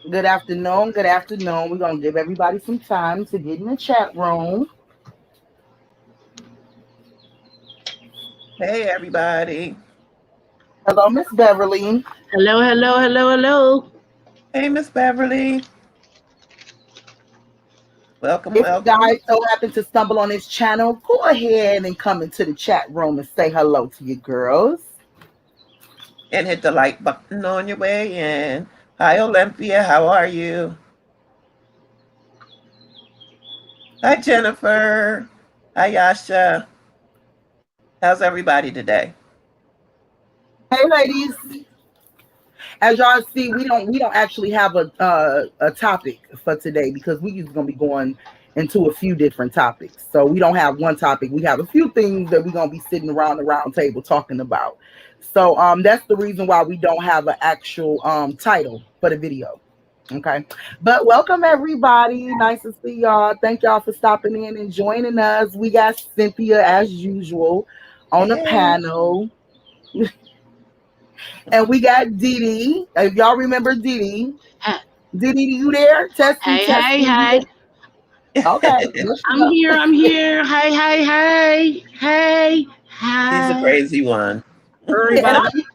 Good afternoon. Good afternoon. We're gonna give everybody some time to get in the chat room. Hey, everybody. Hello, Miss Beverly. Hello, hello, hello, hello. Hey, Miss Beverly. Welcome, If you welcome. guys so happen to stumble on this channel, go ahead and come into the chat room and say hello to your girls. And hit the like button on your way in. Hi, Olympia. How are you? Hi, Jennifer. Hi, Yasha. How's everybody today? Hey, ladies. As y'all see, we don't actually have a topic for today because we just gonna be going into a few different topics. So we don't have one topic. We have a few things that we're gonna be sitting around the round table talking about. So that's the reason why we don't have an actual title for the video. Okay. But welcome everybody. Nice to see y'all. Thank y'all for stopping in and joining us. We got Cynthia as usual on the Hey. panel. And we got Didi. If y'all remember Didi. Didi, you there? Testing, Hey, hey, testing. hey. Okay. There she I'm go. here, I'm here. Hey, hey, hey. Hey, She's a hey. crazy one. And Everybody.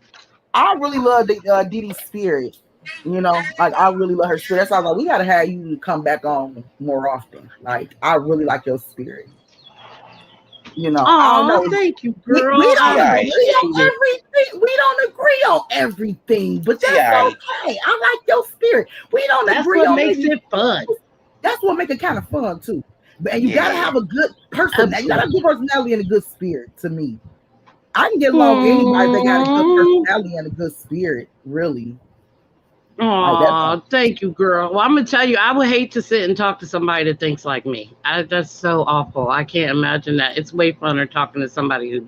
I really love the Didi's spirit. You know, like I really love her spirit. That's why I was like, we gotta have you come back on more often. Like I really like your spirit. You know, I don't Oh, know. thank you, We girl. She don't I agree aight. appreciate on it. everything. We don't agree on everything, but She that's aight. okay. I like your spirit. We don't That's agree what on makes maybe. it fun. That's what make it kind of fun too. And you gotta Yeah. have a good person. You gotta have a good Absolutely. personality and a good spirit. To me, I can get along with anybody that got a good Hmm. personality and a good spirit. Really, like that's Oh, thank you, girl. Well, I'm gonna tell you, I would hate to sit and talk to somebody that thinks like me. That's so awful. I can't imagine that. It's way funner talking to somebody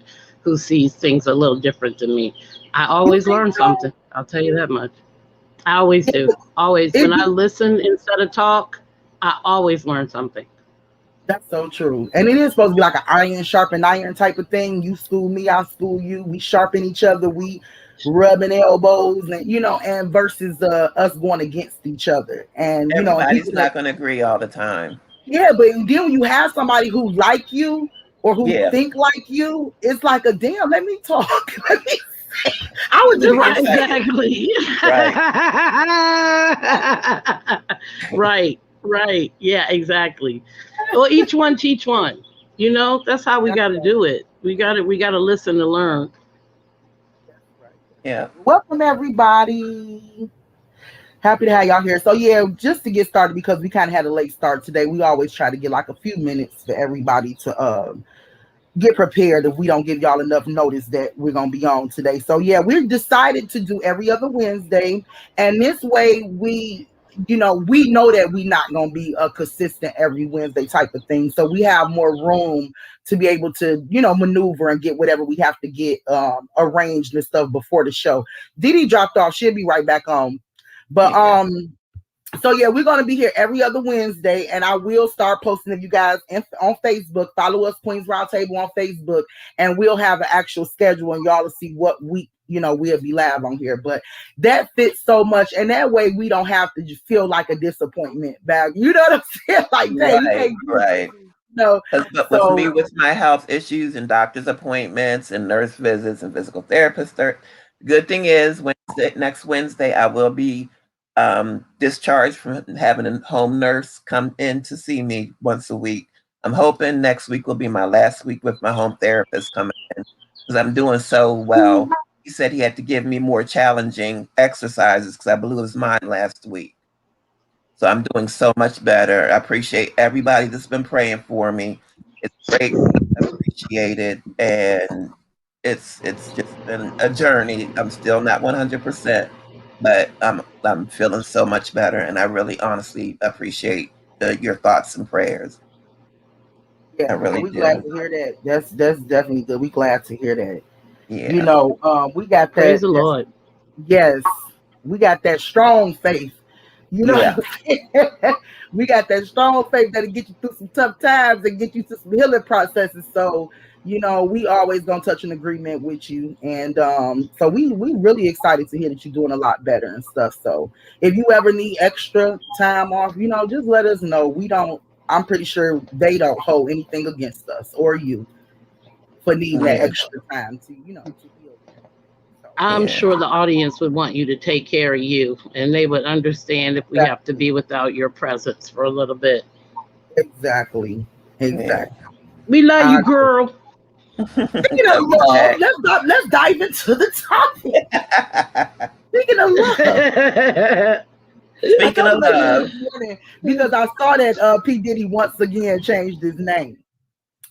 who sees things a little different than me. I you always think learn so. something. I'll tell you that much. I always It, do. Always. it When I be listen instead of talk, I always learn something. That's so true, and it is supposed to be like an iron sharpen iron type of thing. You school me, I school you. We sharpen each other. We rubbing elbows, and and versus us going against each other, and Everybody's people that not going to agree all the time. yeah, but then when you have somebody who like you or who Yeah. think like you, it's like a damn. Let me talk. Let me. I was Let just me like, Right, just say it. exactly. Right. Right, right. Yeah, exactly. Well, each one teach one. That's how we that's got to right. do it. We got to listen to learn. That's right. That's Yeah. right. Welcome everybody. Happy to have y'all here. So yeah, just to get started because we kind of had a late start today. We always try to get like a few minutes for everybody to get prepared if we don't give y'all enough notice that we're gonna be on today. So yeah, we're decided to do every other Wednesday, and this way we know that we're not gonna be a consistent every Wednesday type of thing. So we have more room to be able to maneuver and get whatever we have to get arranged and stuff before the show. Didi dropped off; she'll be right back on. But Yeah. so yeah, we're gonna be here every other Wednesday, and I will start posting if you guys on Facebook. Follow us, Queen's Roundtable on Facebook, and we'll have an actual schedule, and y'all will see what week we'll be live on here. But that fits so much, and that way we don't have to just feel like a disappointment back. You know what I'm saying? Like, dang, you Right. can't do it. Right. No, But with so me, with my health issues and doctor's appointments and nurse visits and physical therapist, good thing is next Wednesday, I will be discharged from having a home nurse come in to see me once a week. I'm hoping next week will be my last week with my home therapist coming in because I'm doing so well. He said he had to give me more challenging exercises because I blew his mind last week. So I'm doing so much better. I appreciate everybody that's been praying for me. It's greatly appreciated, and it's just been a journey. I'm still not 100%, but I'm feeling so much better, and I really honestly appreciate your thoughts and prayers. I yeah, really we glad do. to hear that. That's definitely good. We glad to hear that. Yeah, We got Praise the that Lord. yes, we got that strong faith. You know yeah, what I'm saying? We got that strong faith that'll get you through some tough times and get you to some healing processes. So, you know, we always gonna touch an agreement with you, and so we really excited to hear that you're doing a lot better and stuff. So if you ever need extra time off, you know, just let us know. We don't. I'm pretty sure they don't hold anything against us or you for needing that Yeah, extra time to, you know, to heal. So I'm yeah, sure the audience would want you to take care of you, and they would understand if we have to exactly, be without your presence for a little bit. exactly, yeah. exactly. We love I you, girl. Speaking of Love you love, back. let's dive into the topic. Speaking of love. I Speaking told of the lady love, this morning because I saw that P. Diddy once again changed his name.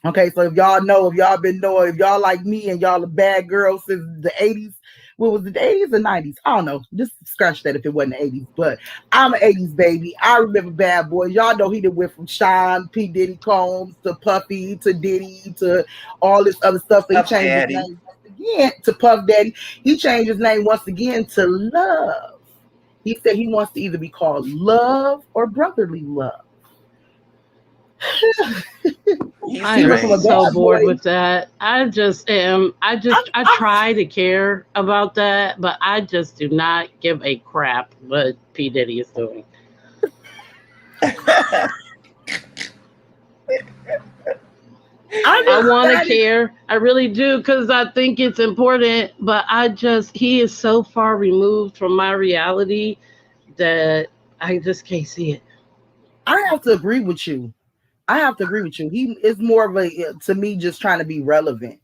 Okay, so if y'all know, if y'all been knowing, if y'all like me and y'all a bad girl since the 80s, what was it, the 80s or 90s? I don't know. Just scratch that if it wasn't the 80s. But I'm an 80s baby. I remember Bad Boys. Y'all know he done went from Sean, P. Diddy Combs to Puffy to Diddy to all this other stuff. So he Puff changed his Daddy. name once again to Puff Daddy. He changed his name once again to Love. He said he wants to either be called Love or Brotherly Love. He's I He am went from a strange. so bad bored boy. with that. I just am. I I'm try to care about that, but I just do not give a crap what P Diddy is doing. I I just want to decided care. I really do because I think it's important. But he is so far removed from my reality that I just can't see it. I have to agree with you. I have to agree with you. He is more of a to me just trying to be relevant,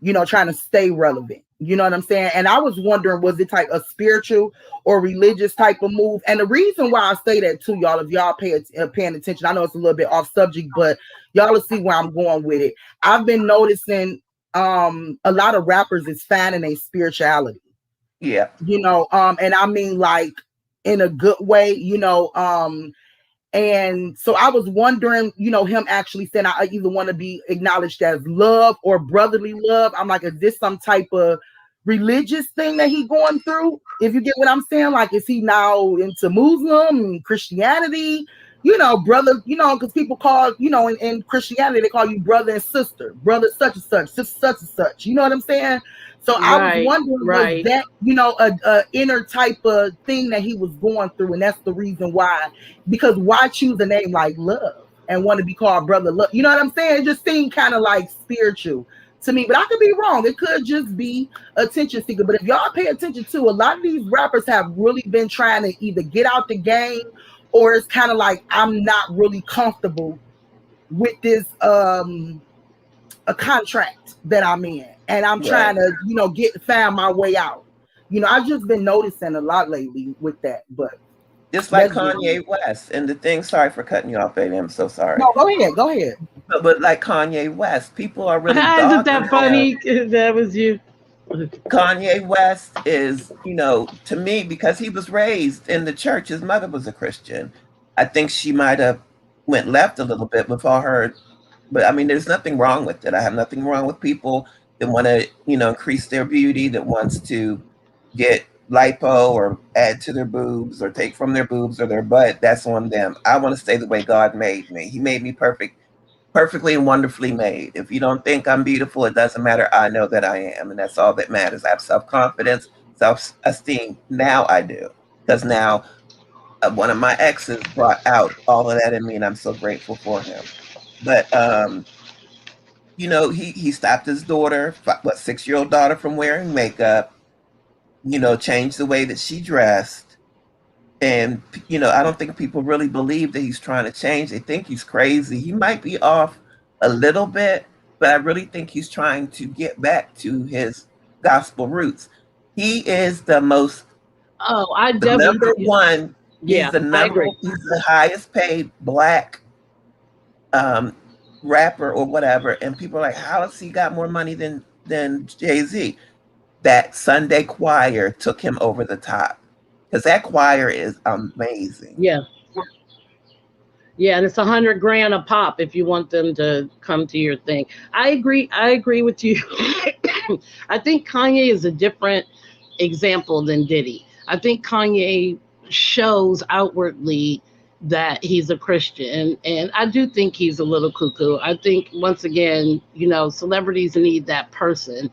you know, trying to stay relevant. You know what I'm saying? And I was wondering, was it like a spiritual or religious type of move? And the reason why I say that too, y'all, if y'all paying attention, I know it's a little bit off subject, but y'all will see where I'm going with it. I've been noticing a lot of rappers is finding a spirituality, Yeah. you know, and I mean like in a good way, you know, and so I was wondering, you know, him actually saying I either want to be acknowledged as love or brotherly love. I'm like, is this some type of religious thing that he going through? If you get what I'm saying, like, is he now into Muslim, Christianity? You know, brother, you know, because people call, you know, in Christianity, they call you brother and sister, brother such and such, sister such and such. You know what I'm saying? So I was Right, wondering, was right. that, you know, a inner type of thing that he was going through? And that's the reason why, because why choose a name like Love and want to be called Brother Love? You know what I'm saying? It just seemed kind of like spiritual to me, but I could be wrong. It could just be attention seeker. But if y'all pay attention to, a lot of these rappers have really been trying to either get out the game or it's kind of like I'm not really comfortable with this a contract that I'm in, and I'm trying Right. to, you know, find my way out. You know, I've just been noticing a lot lately with that, but Just like that's just me. Kanye West. And the thing, sorry for cutting you off, baby. I'm so sorry. No, go ahead, go ahead. But like Kanye West, people are really Isn't dogging that him. funny? That was you. Kanye West is, to me, because he was raised in the church, his mother was a Christian. I think she might have went left a little bit with all her, but I mean, there's nothing wrong with it. I have nothing wrong with people that want to, increase their beauty, that wants to get lipo or add to their boobs or take from their boobs or their butt. That's on them. I want to stay the way God made me. He made me perfectly and wonderfully made. If you don't think I'm beautiful, it doesn't matter. I know that I am, and that's all that matters. I have self-confidence, self-esteem. Now I do, because now one of my exes brought out all of that in me, and I'm so grateful for him. But he stopped his daughter, 6-year-old daughter, from wearing makeup. Changed the way that she dressed. And, I don't think people really believe that he's trying to change. They think he's crazy. He might be off a little bit, but I really think he's trying to get back to his gospel roots. He is Oh, I the number definitely. one, Yeah, I agree. he's the highest paid black um, rapper or whatever. And people are like, how has he got more money than Jay-Z? That Sunday choir took him over the top, because that choir is amazing. Yeah, yeah, and it's 100 grand a pop if you want them to come to your thing. I agree. I agree with you. I think Kanye is a different example than Diddy. I think Kanye shows outwardly that he's a Christian. And I do think he's a little cuckoo. I think, once again, celebrities need that person.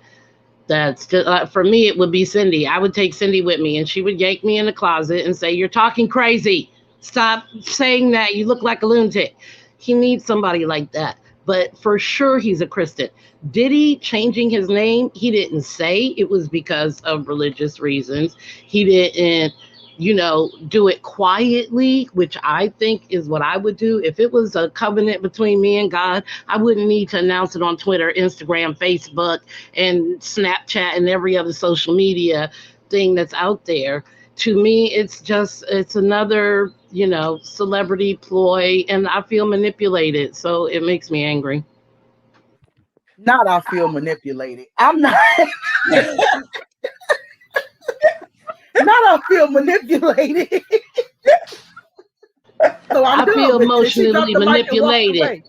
That's just, for me, it would be Cindy. I would take Cindy with me, and she would yank me in the closet and say, "You're talking crazy. Stop saying that. You look like a lunatic." He needs somebody like that. But for sure, he's a Christian. Diddy changing his name, he didn't say it was because of religious reasons. He didn't, do it quietly, which I think is what I would do. If it was a covenant between me and God, I wouldn't need to announce it on Twitter, Instagram, Facebook, and Snapchat, and every other social media thing that's out there. To me, it's another, celebrity ploy, and I feel manipulated. So it makes me angry. Not I feel manipulated. I'm not. Not I feel manipulated. So I feel emotionally manipulated.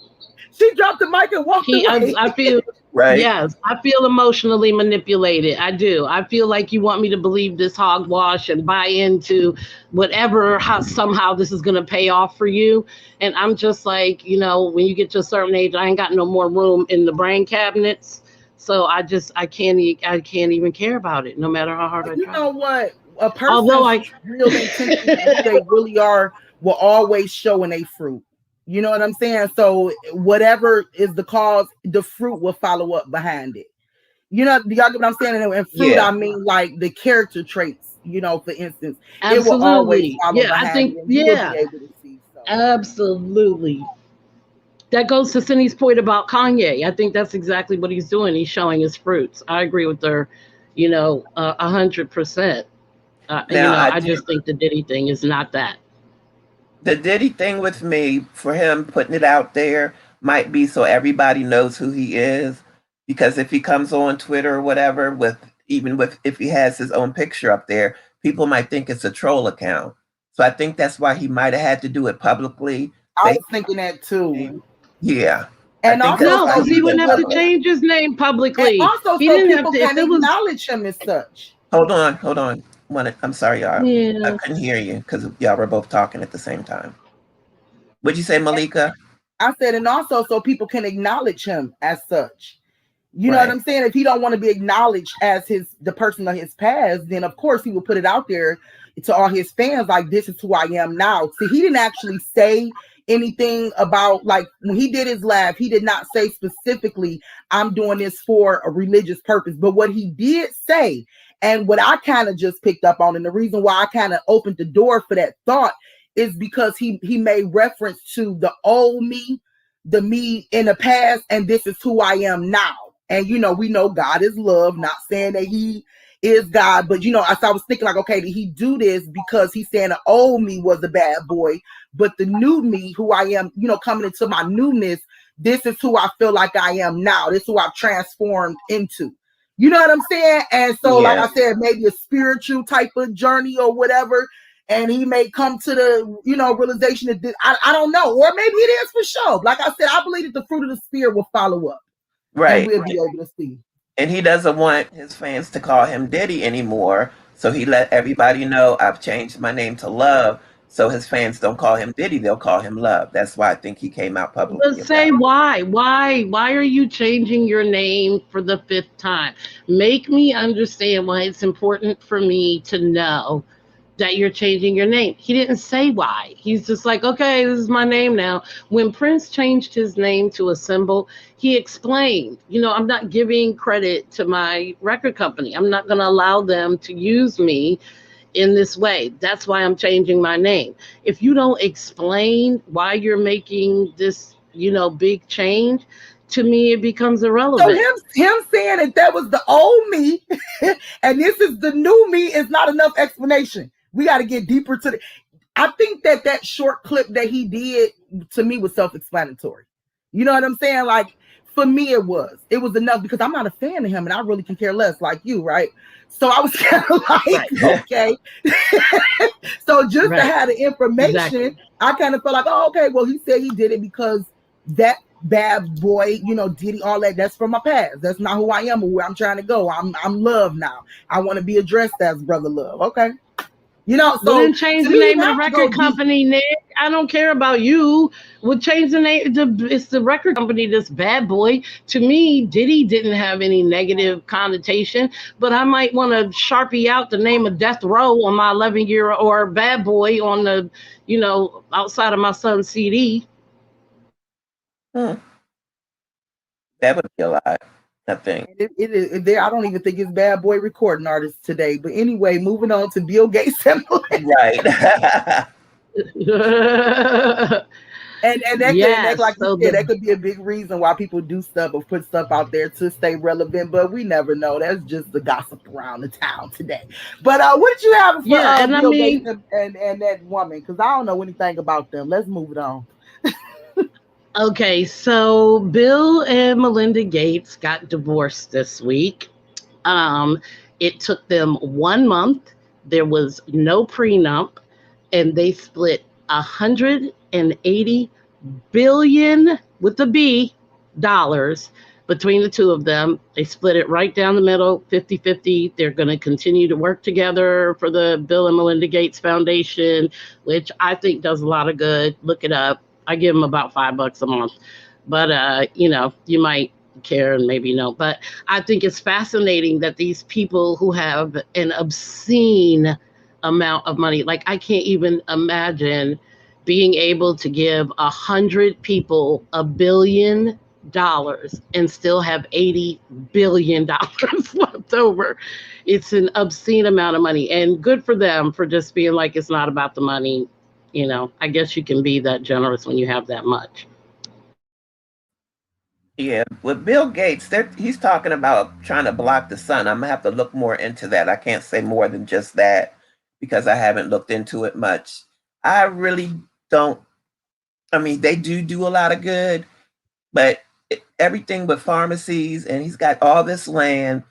She dropped the mic and walked away. I feel Right. Yes, I feel emotionally manipulated. I do. I feel like you want me to believe this hogwash and buy into whatever, how somehow this is going to pay off for you. And I'm just like, when you get to a certain age, I ain't got no more room in the brain cabinets. So I can't even care about it, no matter how hard I try. You know what? A person's real intentions, who they really are, will always show in a fruit. You know what I'm saying? So whatever is the cause, the fruit will follow up behind it. Do y'all get what I'm saying? And fruit, I mean like the character traits, for instance. Absolutely. It will always follow behind I think, it. You will be able to see, so. Absolutely. That goes to Cindy's point about Kanye. I think that's exactly what he's doing. He's showing his fruits. I agree with her, 100%. I just think the Diddy thing is not that. The Diddy thing with me, for him putting it out there, might be so everybody knows who he is. Because if he comes on Twitter or whatever, if he has his own picture up there, people might think it's a troll account. So I think that's why he might have had to do it publicly. I was thinking that too. Yeah. And also, because he wouldn't have to change his name publicly. And also, he so didn't people have to can acknowledge him as such. Hold on. I'm sorry, y'all. Yeah. I couldn't hear you because y'all were both talking at the same time. What'd you say, Malika? I said, and also so people can acknowledge him as such. You know what I'm saying? If he don't want to be acknowledged as the person of his past, then of course he will put it out there to all his fans like, this is who I am now. See, he didn't actually say anything about, like, when he did his laugh, he did not say specifically, I'm doing this for a religious purpose. But what he did say, and what I kind of just picked up on, and the reason why I kind of opened the door for that thought, is because he made reference to the old me, the me in the past, and this is who I am now. And we know God is love, not saying that he is God, but as I was thinking, like, okay, did he do this because he's saying the old me was a bad boy, but the new me, who I am, coming into my newness, this is who I feel like I am now. This is who I've transformed into. You know what I'm saying? And so, like I said, maybe a spiritual type of journey or whatever. And he may come to the, realization that this, I don't know. Or maybe it is for sure. Like I said, I believe that the fruit of the spirit will follow up. Right. And we'll be able to see. And he doesn't want his fans to call him Diddy anymore. So he let everybody know, I've changed my name to Love. So his fans don't call him Diddy, they'll call him Love. That's why I think he came out publicly. Let's say why. Why are you changing your name for the 5th time? Make me understand why it's important for me to know that you're changing your name. He didn't say why. He's just like, okay, this is my name now. When Prince changed his name to a symbol, he explained, I'm not giving credit to my record company. I'm not going to allow them to use me in this way. That's why I'm changing my name. If you don't explain why you're making this, big change, to me, it becomes irrelevant. So him saying that was the old me and this is the new me is not enough explanation. We got to get deeper to I think that short clip that he did, to me, was self-explanatory. You know what I'm saying? Like, for me, it was enough, because I'm not a fan of him and I really can care less, like you, right? So I was kind of like, okay. So just to have the information, I kind of felt like, oh, okay, well, he said he did it because that bad boy, Diddy, all that, that's from my past. That's not who I am or where I'm trying to go. I'm Love now. I want to be addressed as Brother Love. Okay. You know, Well, so then change to the me, you name of the have to go record deep. company, Nick. I don't care about you. We'll change the name. It's the record company that's Bad Boy. To me, Diddy didn't have any negative connotation, but I might want to sharpie out the name of Death Row on my 11-year or Bad Boy on the, outside of my son's CD. Hmm. That would be a lot, I think. It is there. I don't even think it's Bad Boy recording artists today. But anyway, moving on to Bill Gates and Right. and that Yes. like you So said, that the could be a big reason why people do stuff or put stuff out there to stay relevant. But we never know. That's just the gossip around the town today. But what did you have for yeah, and I Bill Gates mean, and that woman? Because I don't know anything about them. Let's move it on. okay, so Bill and Melinda Gates got divorced this week. Um, it took them 1 month. There was no prenup, and they split 180 billion with the B dollars between the two of them. They split it right down the middle, 50-50. They're going to continue to work together for the Bill and Melinda Gates Foundation, which I think does a lot of good. Look it up. I give them about $5 a month. But you might care and maybe no. But I think it's fascinating that these people who have an obscene amount of money, like I can't even imagine being able to give 100 people $1 billion and still have $80 billion left over. It's an obscene amount of money, and good for them for just being like, it's not about the money. I guess you can be that generous when you have that much. Yeah, with Bill Gates, he's talking about trying to block the sun. I'm gonna have to look more into that. I can't say more than just that because I haven't looked into it much. I really don't. I mean, they do a lot of good, but everything but pharmacies, and he's got all this land.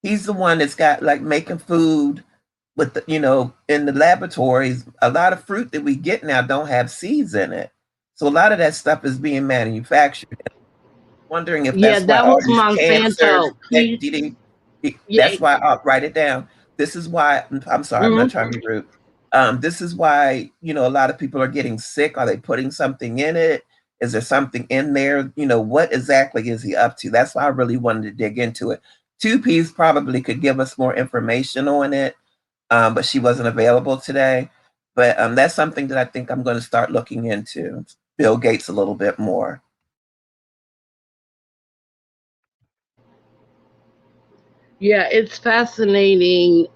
He's the one that's got like making food with in the laboratories. A lot of fruit that we get now don't have seeds in it, so a lot of that stuff is being manufactured. Wondering if Yeah, that's why that all was these cancers. Monsanto. Yeah. That's why. Write it down. This is why. I'm sorry. I'm not Mhm. trying to be rude. This is why a lot of people are getting sick. Are they putting something in it? Is there something in there? What exactly is he up to? That's why I really wanted to dig into it. 2Ps probably could give us more information on it, but she wasn't available today. But that's something that I think I'm going to start looking into. Bill Gates a little bit more. Yeah, it's fascinating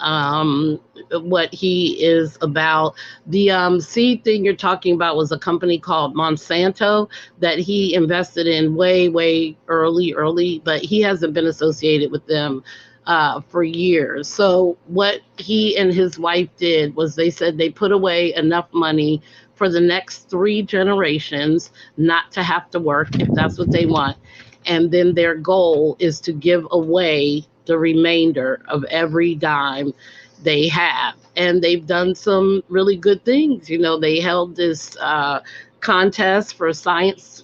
what he is about. The seed thing you're talking about was a company called Monsanto that he invested in way, way early, but he hasn't been associated with them for years. So, what he and his wife did was they said they put away enough money for the next 3 generations not to have to work if that's what they want. And then their goal is to give away the remainder of every dime they have. And they've done some really good things. They held this contest for science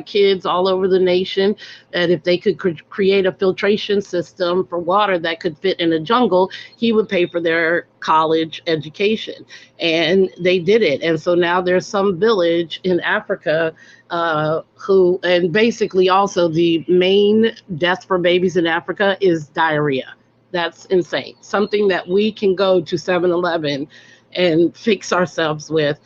kids all over the nation, and if they could create a filtration system for water that could fit in a jungle, he would pay for their college education. And they did it. And so now there's some village in Africa and basically also the main death for babies in Africa is diarrhea. That's insane. Something that we can go to 7-Eleven and fix ourselves with.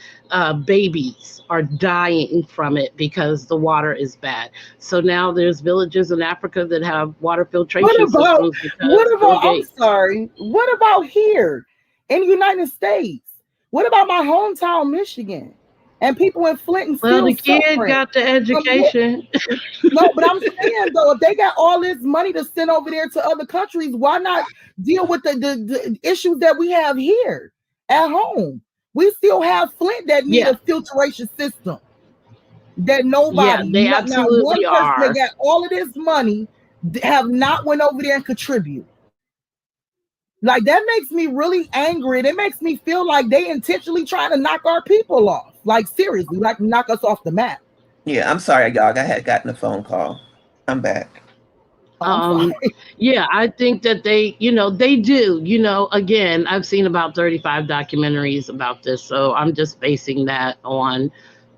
Babies are dying from it because the water is bad. So now there's villages in Africa that have water What filtration about systems because Bill I'm Gates. sorry. What about here in the United States? What about my hometown, Michigan? And people in Flint Well, still the kid suffering got the from what? education. No, but I'm saying though, if they got all this money to send over there to other countries, why not deal with the issues that we have here at home? We still have Flint that need Yeah, a filtration system that yeah, nobody, they not one absolutely person that are. got all of this money have not went over there and contribute. Like that makes me really angry. It makes me feel like they intentionally trying to knock our people off. Like seriously, like knock us off the map. Yeah, I'm sorry, y'all. I had gotten a phone call. I'm back. Oh, I'm sorry. Um, yeah, I think that they do. Again, I've seen about 35 documentaries about this, so I'm just basing that on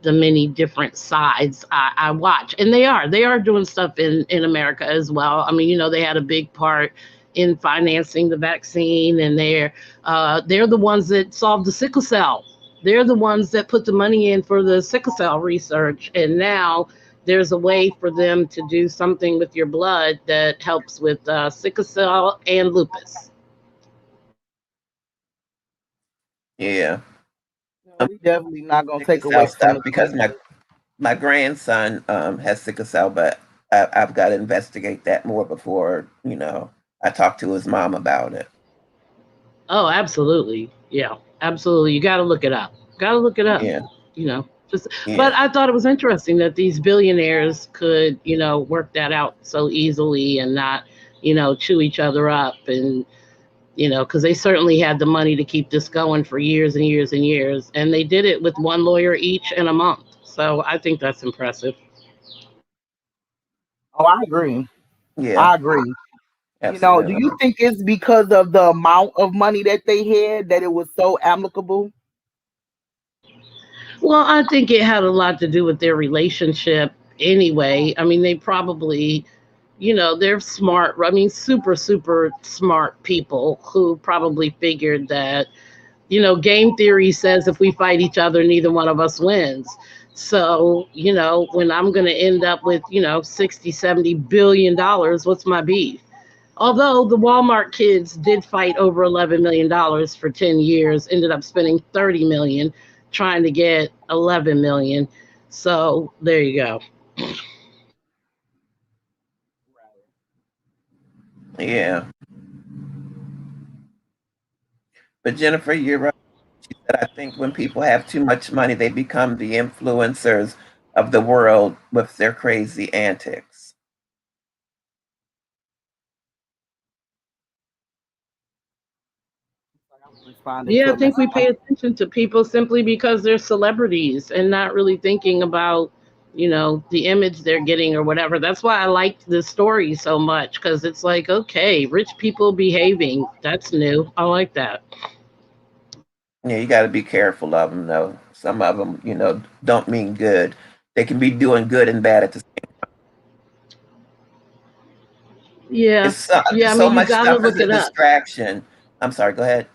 the many different sides I watch. And they are doing stuff in America as well. I mean, they had a big part in financing the vaccine, and they're the ones that solved the sickle cell. They're the ones that put the money in for the sickle cell research, and now there's a way for them to do something with your blood that helps with sickle cell and lupus. Yeah. No, we definitely not gonna Sickle take away cell from stuff the because my grandson has sickle cell, but I've got to investigate that more before I talk to his mom about it. Oh, absolutely. Yeah, absolutely. You got to look it up. Got to look it up. Yeah, Just. But yeah, I thought it was interesting that these billionaires could, work that out so easily and not, chew each other up, and because they certainly had the money to keep this going for years and years and years, and they did it with one lawyer each in a month. So I think that's impressive. Oh, I agree. yeah, I agree. Do absolutely. you think it's because of the amount of money that they had that it was so amicable? Well, I think it had a lot to do with their relationship anyway. I mean, they probably, they're smart. I mean, super, super smart people who probably figured that, game theory says if we fight each other, neither one of us wins. So, when I'm going to end up with, 60, $70 billion, what's my beef? Although the Walmart kids did fight over $11 million for 10 years, ended up spending 30 million trying to get 11 million. So there you go. Yeah, but Jennifer, you're right. She said, I think when people have too much money, they become the influencers of the world with their crazy antics. I was responding Yeah, to I a think message. we pay attention to people simply because they're celebrities and not really thinking about, the image they're getting or whatever. That's why I liked this story so much, because it's like, okay, rich people behaving. That's new. I like that. Yeah, you got to be careful of them, though. Some of them, don't mean good. They can be doing good and bad at the same. Yeah. It's Yeah. I so mean, you much got to stuff is look a it up. distraction. I'm sorry. Go ahead.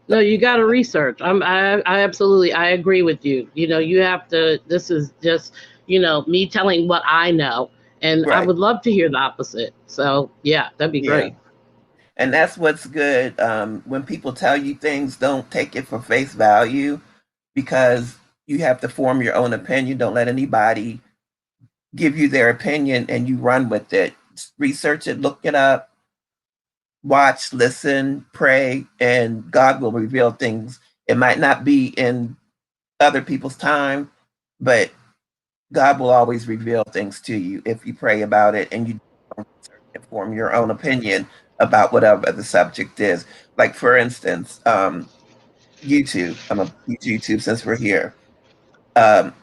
No, you got to research. I absolutely, I agree with you. You have to, this is just, me telling what I know. And I Right. would love to hear the opposite. So yeah, that'd be Yeah. great. And that's what's good. When people tell you things, don't take it for face value because you have to form your own opinion. Don't let anybody give you their opinion and you run with it. Research it, look it up, watch, listen, pray, and God will reveal things. It might not be in other people's time, but God will always reveal things to you if you pray about it and you form your own opinion about whatever the subject is. Like, for instance, YouTube. I'm going to use YouTube since we're here. Um,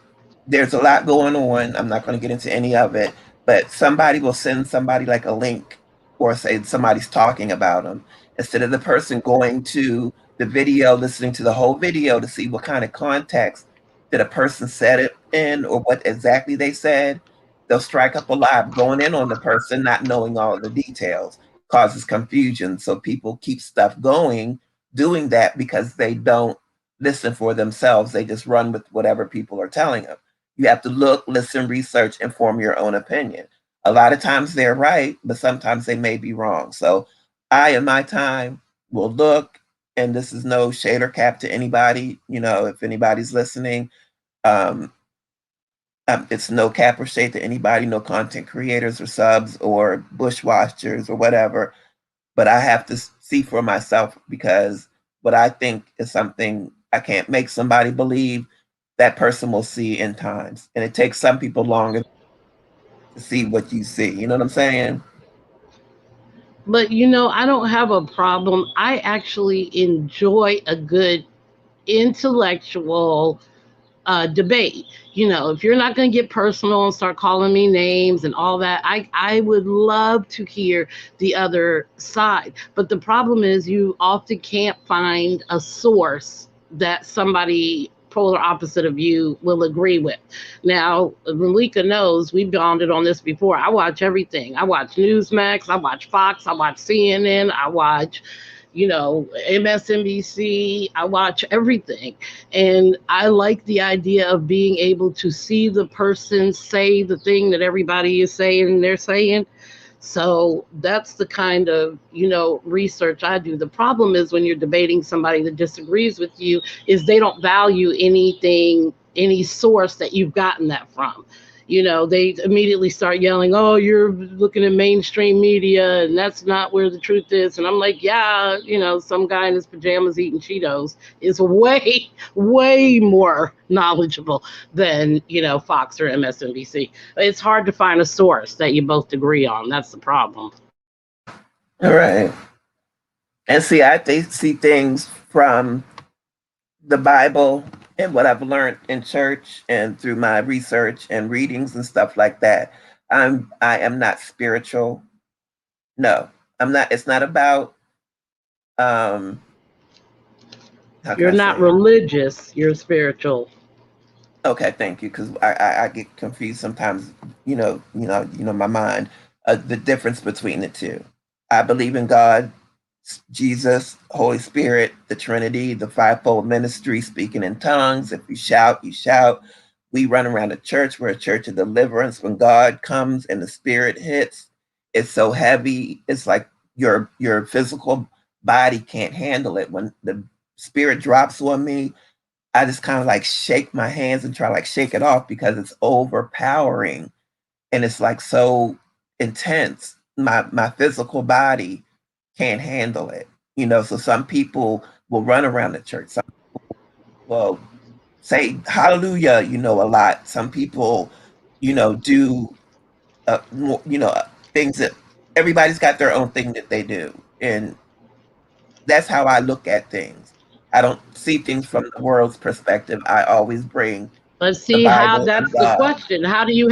there's a lot going on. I'm not going to get into any of it, but somebody will send somebody like a link or say somebody's talking about them instead of the person going to the video, listening to the whole video to see what kind of context did a person said it in or what exactly they said. They'll strike up a live going in on the person, not knowing all of the details, causes confusion. So people keep stuff going, doing that because they don't listen for themselves. They just run with whatever people are telling them. You have to look, listen, research, and form your own opinion. A lot of times they're right, but sometimes they may be wrong. So I, in my time, will look, and this is no shade or cap to anybody, if anybody's listening. Um, it's no cap or shade to anybody, no content creators or subs or bushwashers or whatever. But I have to see for myself because what I think is something I can't make somebody believe, that person will see in times. And it takes some people longer to see what you see. You know what I'm saying? But I don't have a problem. I actually enjoy a good intellectual debate. If you're not going to get personal and start calling me names and all that, I would love to hear the other side. But the problem is you often can't find a source that somebody polar opposite of you will agree with. Now, Malika knows we've bonded on this before. I watch everything. I watch Newsmax, I watch Fox, I watch CNN, I watch MSNBC. I watch everything. And I like the idea of being able to see the person say the thing that everybody is saying they're saying. So that's the kind of, research I do. The problem is when you're debating somebody that disagrees with you is they don't value anything, any source that you've gotten that from. They immediately start yelling, "Oh, you're looking at mainstream media and that's not where the truth is." And I'm like, yeah, some guy in his pajamas eating Cheetos is way, way more knowledgeable than, Fox or MSNBC. It's hard to find a source that you both agree on. That's the problem. All right. And see, see things from the Bible and what I've learned in church and through my research and readings and stuff like that. I am not spiritual. No, I'm not. It's not about. You're not religious. You're spiritual. Okay, thank you. Because I get confused sometimes. My mind. The difference between the two. I believe in God, Jesus, Holy Spirit, the Trinity, the fivefold ministry, speaking in tongues. If you shout, you shout. We run around the church. We're a church of deliverance. When God comes and the Spirit hits, it's so heavy. It's like your physical body can't handle it. When the Spirit drops on me, I just kind of like shake my hands and try like shake it off because it's overpowering and it's like so intense. My physical body can't handle it, so some people will run around the church. Some people will say hallelujah, a lot. Some people, do, more, things that everybody's got their own thing that they do. And that's how I look at things. I don't see things from the world's perspective. I always bring Let's the see how Bible and that's the God. question. How do you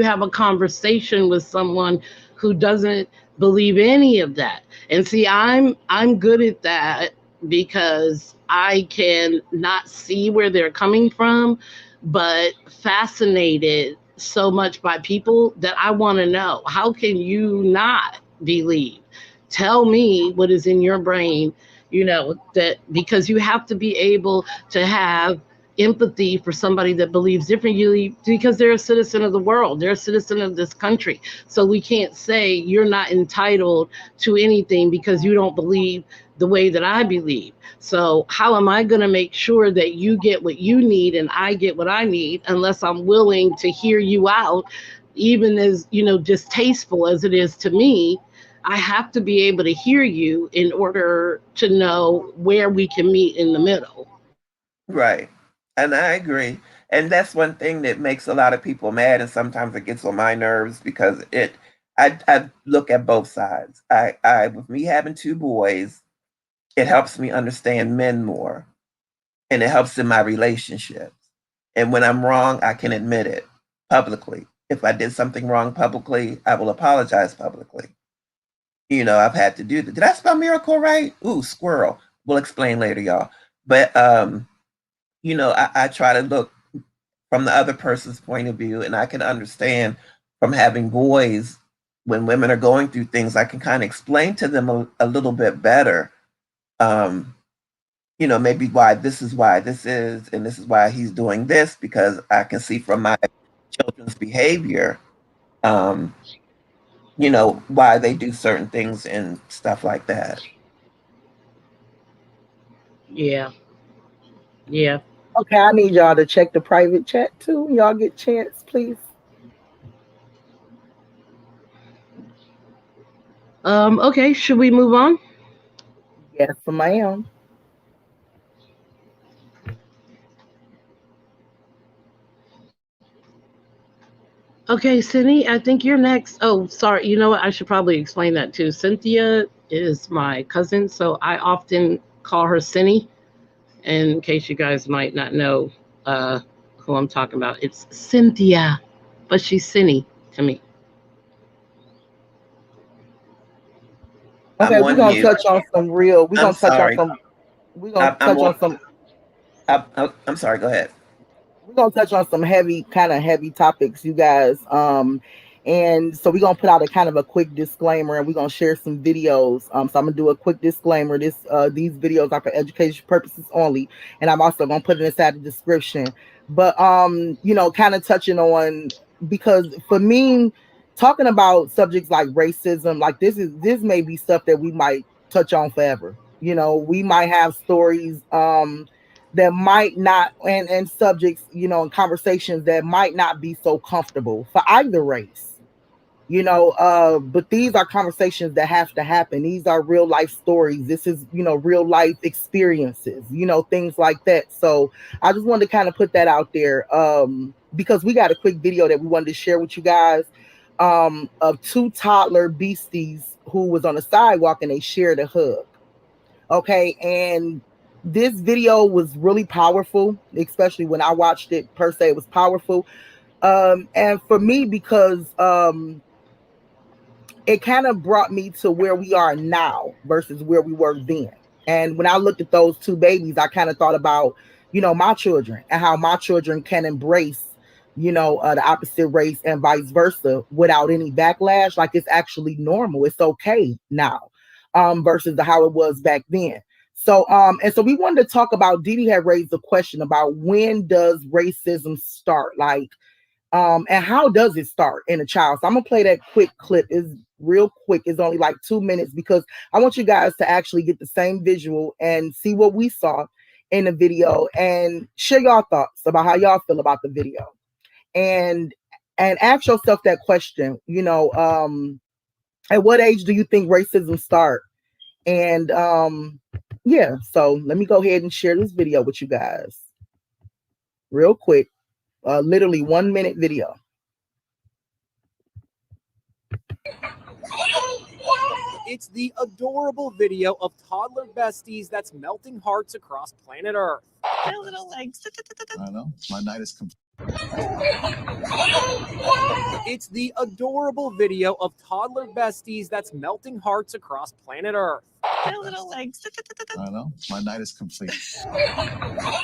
have a conversation with someone who doesn't believe any of that? And see, I'm good at that because I can not see where they're coming from, but fascinated so much by people that I want to know, how can you not believe? Tell me what is in your brain, that because you have to be able to have empathy for somebody that believes differently because they're a citizen of the world. They're a citizen of this country. So we can't say you're not entitled to anything because you don't believe the way that I believe. So how am I going to make sure that you get what you need and I get what I need unless I'm willing to hear you out, even as, distasteful as it is to me? I have to be able to hear you in order to know where we can meet in the middle. Right. And I agree. And that's one thing that makes a lot of people mad. And sometimes it gets on my nerves because I look at both sides. With me having two boys, it helps me understand men more and it helps in my relationships. And when I'm wrong, I can admit it publicly. If I did something wrong publicly, I will apologize publicly. I've had to do that. Did I spell miracle right? Ooh, squirrel. We'll explain later, y'all. But, I try to look from the other person's point of view, and I can understand from having boys when women are going through things, I can kind of explain to them a little bit better, maybe why this is, and this is why he's doing this, because I can see from my children's behavior, why they do certain things and stuff like that. Yeah. Yeah. Okay, I need y'all to check the private chat too. Y'all get chance, please. Okay, should we move on? Yes, ma'am. Okay, Cindy, I think you're next. Oh, sorry. You know what? I should probably explain that too. Cynthia is my cousin, so I often call her Cindy. In case you guys might not know, who I'm talking about. It's Cynthia, but she's Cinny to me. I'm Okay, we're on gonna mute. touch on some real. We're I'm gonna touch on sorry. some. We're gonna I'm touch on on. some. I'm sorry. Go ahead. We're gonna touch on some heavy, kind of heavy topics, you guys. And so we're gonna put out a kind of a quick disclaimer, and we're gonna share some videos. So I'm gonna do a quick disclaimer. These videos are for education purposes only, and I'm also gonna put it inside the description. But kind of touching on, because for me, talking about subjects like racism, like this may be stuff that we might touch on forever. We might have stories that might not, and subjects, and conversations that might not be so comfortable for either race. But these are conversations that have to happen. These are real life stories. This is, real life experiences, things like that. So I just wanted to kind of put that out there, because we got a quick video that we wanted to share with you guys, of two toddler beasties who was on the sidewalk and they shared a hug. Okay, and this video was really powerful, especially when I watched it per se. It was powerful. And for me, because it kind of brought me to where we are now versus where we were then. And when I looked at those two babies, I kind of thought about, my children and how my children can embrace, the opposite race and vice versa without any backlash. Like, it's actually normal. It's okay now, versus how it was back then. So, and so we wanted to talk about, Didi had raised the question about, when does racism start? Like, and how does it start in a child? So I'm gonna play that quick clip. Is real quick. It's only like 2 minutes, because I want you guys to actually get the same visual and see what we saw in the video, and share your thoughts about how y'all feel about the video, and ask yourself that question. At what age do you think racism start? And yeah, so let me go ahead and share this video with you guys real quick. Literally 1 minute video. It's the adorable video of toddler besties that's melting hearts across planet Earth. Their little legs. I know. My night is complete. It's the adorable video of toddler besties that's melting hearts across planet Earth. Their little legs. I know. My night is complete.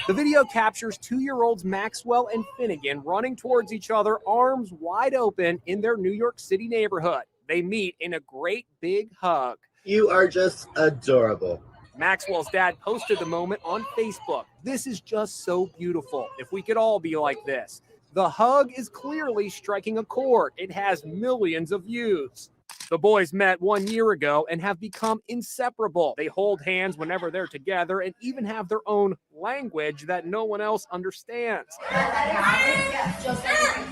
The video captures 2-year-olds Maxwell and Finnegan running towards each other, arms wide open, in their New York City neighborhood. They meet in a great big hug. You are just adorable. Maxwell's dad posted the moment on Facebook. This is just so beautiful. If we could all be like this. The hug is clearly striking a chord. It has millions of views. The boys met 1 year ago and have become inseparable. They hold hands whenever they're together and even have their own language that no one else understands.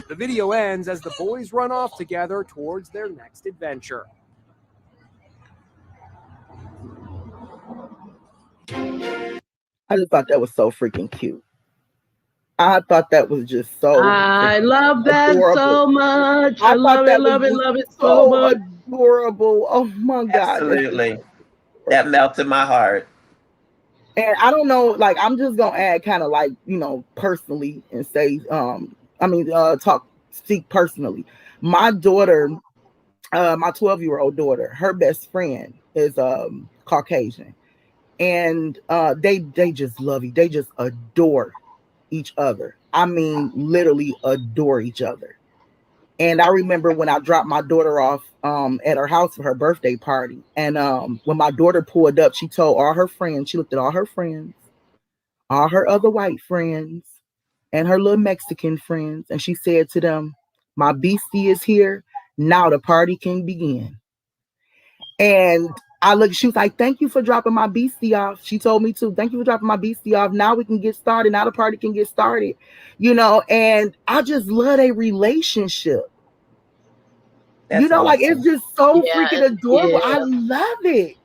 The video ends as the boys run off together towards their next adventure. I just thought that was so freaking cute. I thought that was just so. I love that adorable. so much. I love it, love it, love it so much. Adorable. Oh my God. Absolutely. That melted my heart. And I don't know, like, I'm just gonna add kind of like, personally, and say, speak personally. My daughter, my 12-year-old daughter, her best friend is Caucasian. And they just love you. They just adore each other. I mean, literally adore each other. And I remember when I dropped my daughter off at her house for her birthday party. And when my daughter pulled up, she told all her friends, she looked at all her friends, all her other white friends, and her little Mexican friends. And she said to them, my beastie is here. Now the party can begin. And she was like, thank you for dropping my beastie off. She told me to, thank you for dropping my beastie off. Now we can get started. Now the party can get started, and I just love a relationship. That's awesome. Like, it's just so freaking adorable. Yeah. I love it.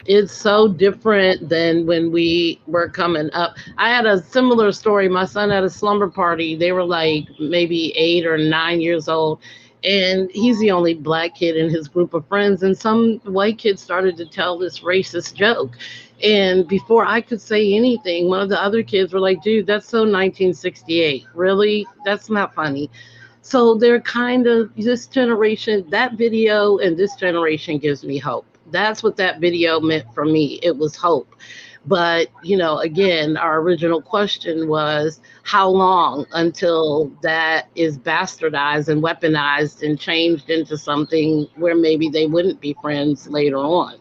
It's so different than when we were coming up. I had a similar story. My son had a slumber party. They were like maybe 8 or 9 years old. And he's the only black kid in his group of friends. And some white kids started to tell this racist joke. And before I could say anything, one of the other kids were like, dude, that's so 1968. Really? That's not funny. So they're kind of this generation, that video and this generation gives me hope. That's what that video meant for me. It was hope. But, again, our original question was how long until that is bastardized and weaponized and changed into something where maybe they wouldn't be friends later on.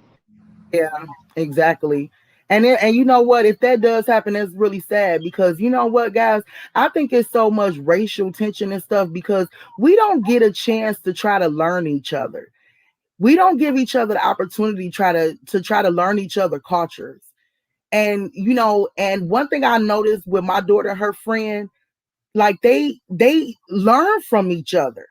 Yeah, exactly. And you know what? If that does happen, it's really sad because you know what, guys? I think it's so much racial tension and stuff because we don't get a chance to try to learn each other. We don't give each other the opportunity to try to learn each other cultures. And and one thing I noticed with my daughter and her friend, like they learn from each other.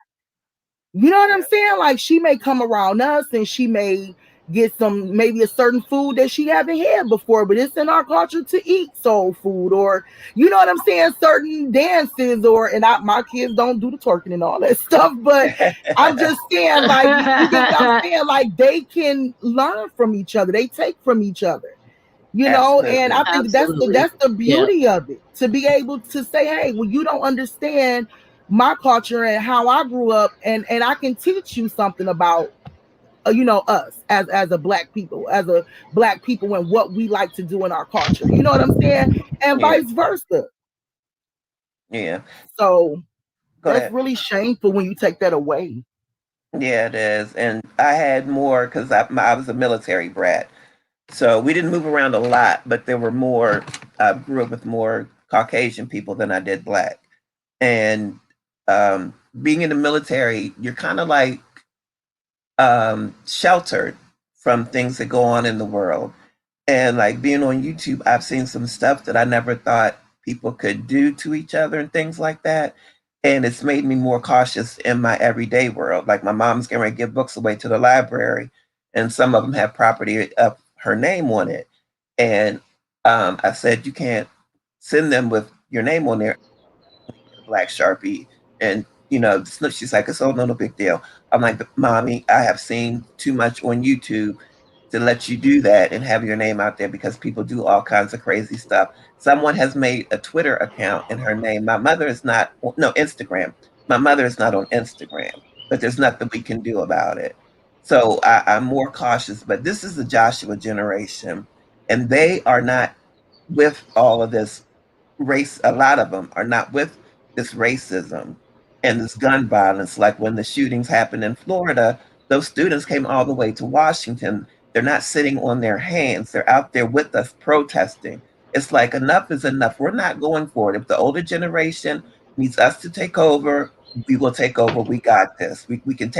You know what I'm saying? Like she may come around us and she may get maybe a certain food that she haven't had before, but it's in our culture to eat soul food, or you know what I'm saying, certain dances, my kids don't do the twerking and all that stuff, but I'm just saying, like, you get what I'm saying? Like they can learn from each other, they take from each other. And I think that's the beauty of it, to be able to say, hey, well, you don't understand my culture and how I grew up, and I can teach you something about us as a black people and what we like to do in our culture. You know what I'm saying? And vice versa. Yeah. So that's really shameful when you take that away. Yeah, it is. And I had more because I was a military brat. So we didn't move around a lot, but there were more, I grew up with more Caucasian people than I did black. And being in the military, you're kind of like sheltered from things that go on in the world. And like being on YouTube, I've seen some stuff that I never thought people could do to each other and things like that. And it's made me more cautious in my everyday world. Like my mom's getting ready to give books away to the library, and some of them have property of her name on it. And I said, you can't send them with your name on there, black Sharpie. And, she's like, it's all no big deal. I'm like, Mommy, I have seen too much on YouTube to let you do that and have your name out there because people do all kinds of crazy stuff. Someone has made a Twitter account in her name. My mother is not, no, Instagram. My mother is not on Instagram, but there's nothing we can do about it. So I'm more cautious, but this is the Joshua generation, and they are not with all of this race. A lot of them are not with this racism and this gun violence. Like when the shootings happened in Florida, those students came all the way to Washington. They're not sitting on their hands. They're out there with us protesting. It's like enough is enough. We're not going for it. If the older generation needs us to take over, we will take over. We got this. We can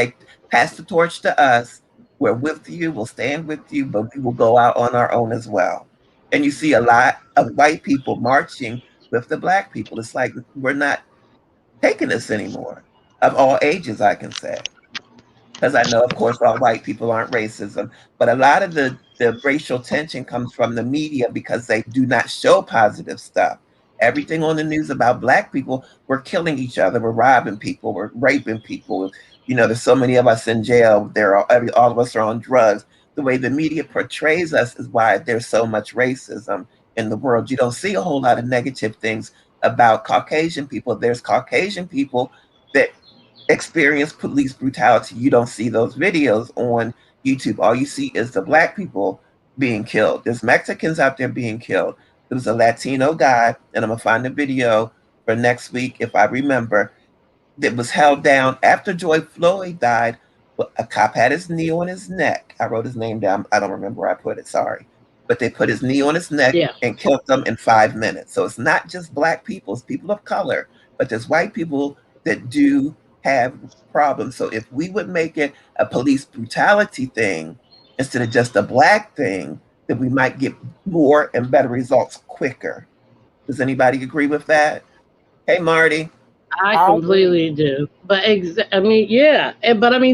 pass the torch to us. We're with you. We'll stand with you, but we will go out on our own as well. And you see a lot of white people marching with the black people. It's like we're not taking this anymore, of all ages, I can say. Because I know, of course, all white people aren't racism, but a lot of the racial tension comes from the media because they do not show positive stuff. Everything on the news about black people, we're killing each other, we're robbing people, we're raping people. There's so many of us in jail. All of us are on drugs. The way the media portrays us is why there's so much racism in the world. You don't see a whole lot of negative things about Caucasian people. There's Caucasian people that experience police brutality. You don't see those videos on YouTube. All you see is the black people being killed. There's Mexicans out there being killed. There was a Latino guy, and I'm gonna find the video for next week if I remember, that was held down after George Floyd died. A cop had his knee on his neck. I wrote his name down. I don't remember where I put it, sorry. But they put his knee on his neck and killed him in 5 minutes. So it's not just black people, it's people of color, but there's white people that do have problems. So if we would make it a police brutality thing instead of just a black thing, then we might get more and better results quicker. Does anybody agree with that? Hey, Marty. I completely do. But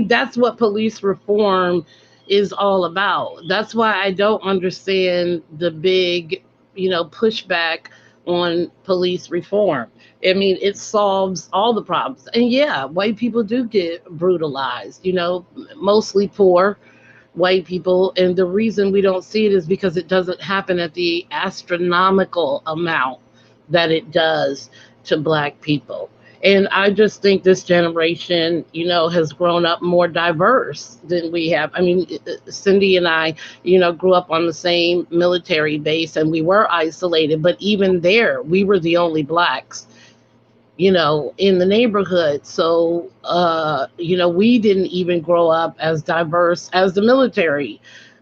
that's what police reform is all about. That's why I don't understand the big, pushback on police reform. I mean, it solves all the problems. And yeah, white people do get brutalized, mostly poor white people. And the reason we don't see it is because it doesn't happen at the astronomical amount that it does to black people. And I just think this generation, has grown up more diverse than we have. I mean, Cindy and I, grew up on the same military base and we were isolated, but even there, we were the only blacks in the neighborhood. So, we didn't even grow up as diverse as the military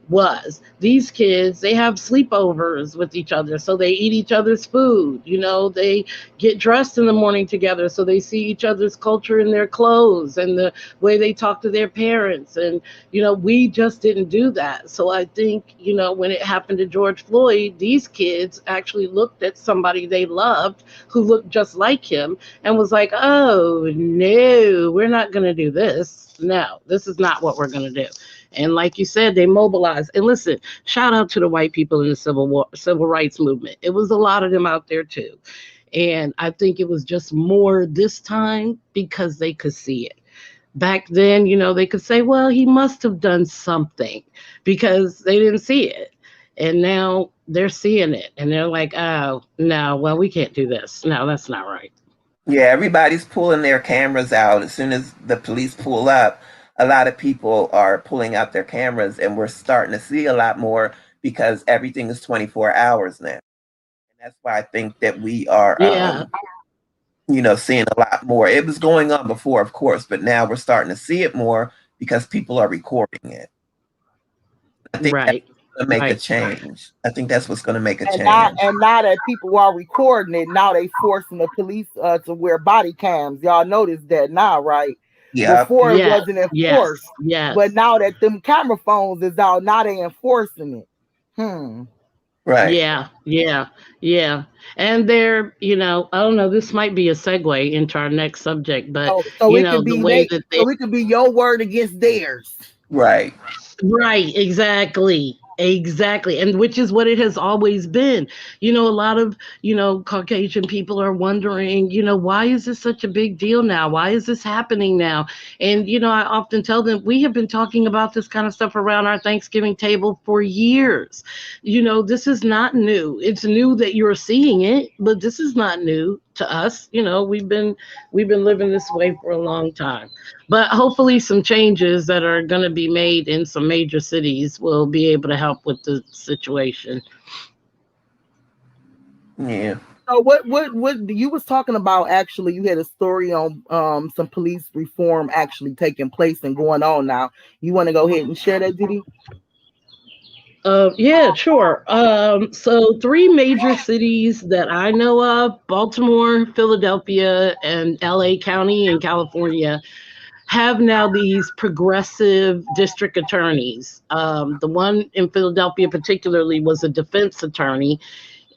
was. These kids, they have sleepovers with each other. So they eat each other's food. They get dressed in the morning together. So they see each other's culture in their clothes and the way they talk to their parents. And, we just didn't do that. So I think, when it happened to George Floyd, these kids actually looked at somebody they loved who looked just like him and was like, oh, no, we're not going to do this. No, this is not what we're going to do. And like you said, they mobilized. And listen, shout out to the white people in the civil rights movement. It was a lot of them out there too. And I think it was just more this time because they could see it. Back then, they could say, well, he must have done something because they didn't see it. And now they're seeing it and they're like, oh, no, well, we can't do this. No, that's not right. Yeah, everybody's pulling their cameras out. As soon as the police pull up, a lot of people are pulling out their cameras, and we're starting to see a lot more because everything is 24 hours now. And that's why I think that we are, seeing a lot more. It was going on before, of course, but now we're starting to see it more because people are recording it. I think that's going to make a change. I think that's what's going to make a change. And now that people are recording it, now they forcing the police to wear body cams. Y'all notice that now, right? Yeah. Before it wasn't enforced. Yes. But now that them camera phones is out, now they enforcing it. Right. Yeah. And they're, I don't know, this might be a segue into our next subject, but so it could be your word against theirs. Right. Right, exactly. And which is what it has always been. A lot of, Caucasian people are wondering, why is this such a big deal now? Why is this happening now? And, I often tell them we have been talking about this kind of stuff around our Thanksgiving table for years. This is not new. It's new that you're seeing it, but this is not new to us. We've been living this way for a long time. But hopefully some changes that are going to be made in some major cities will be able to help with the situation. Yeah. So what you was talking about, actually, you had a story on some police reform actually taking place and going on now. You want to go ahead and share that, Didi? Yeah, sure. So 3 major cities that I know of, Baltimore, Philadelphia, and LA County in California, have now these progressive district attorneys. The one in Philadelphia particularly was a defense attorney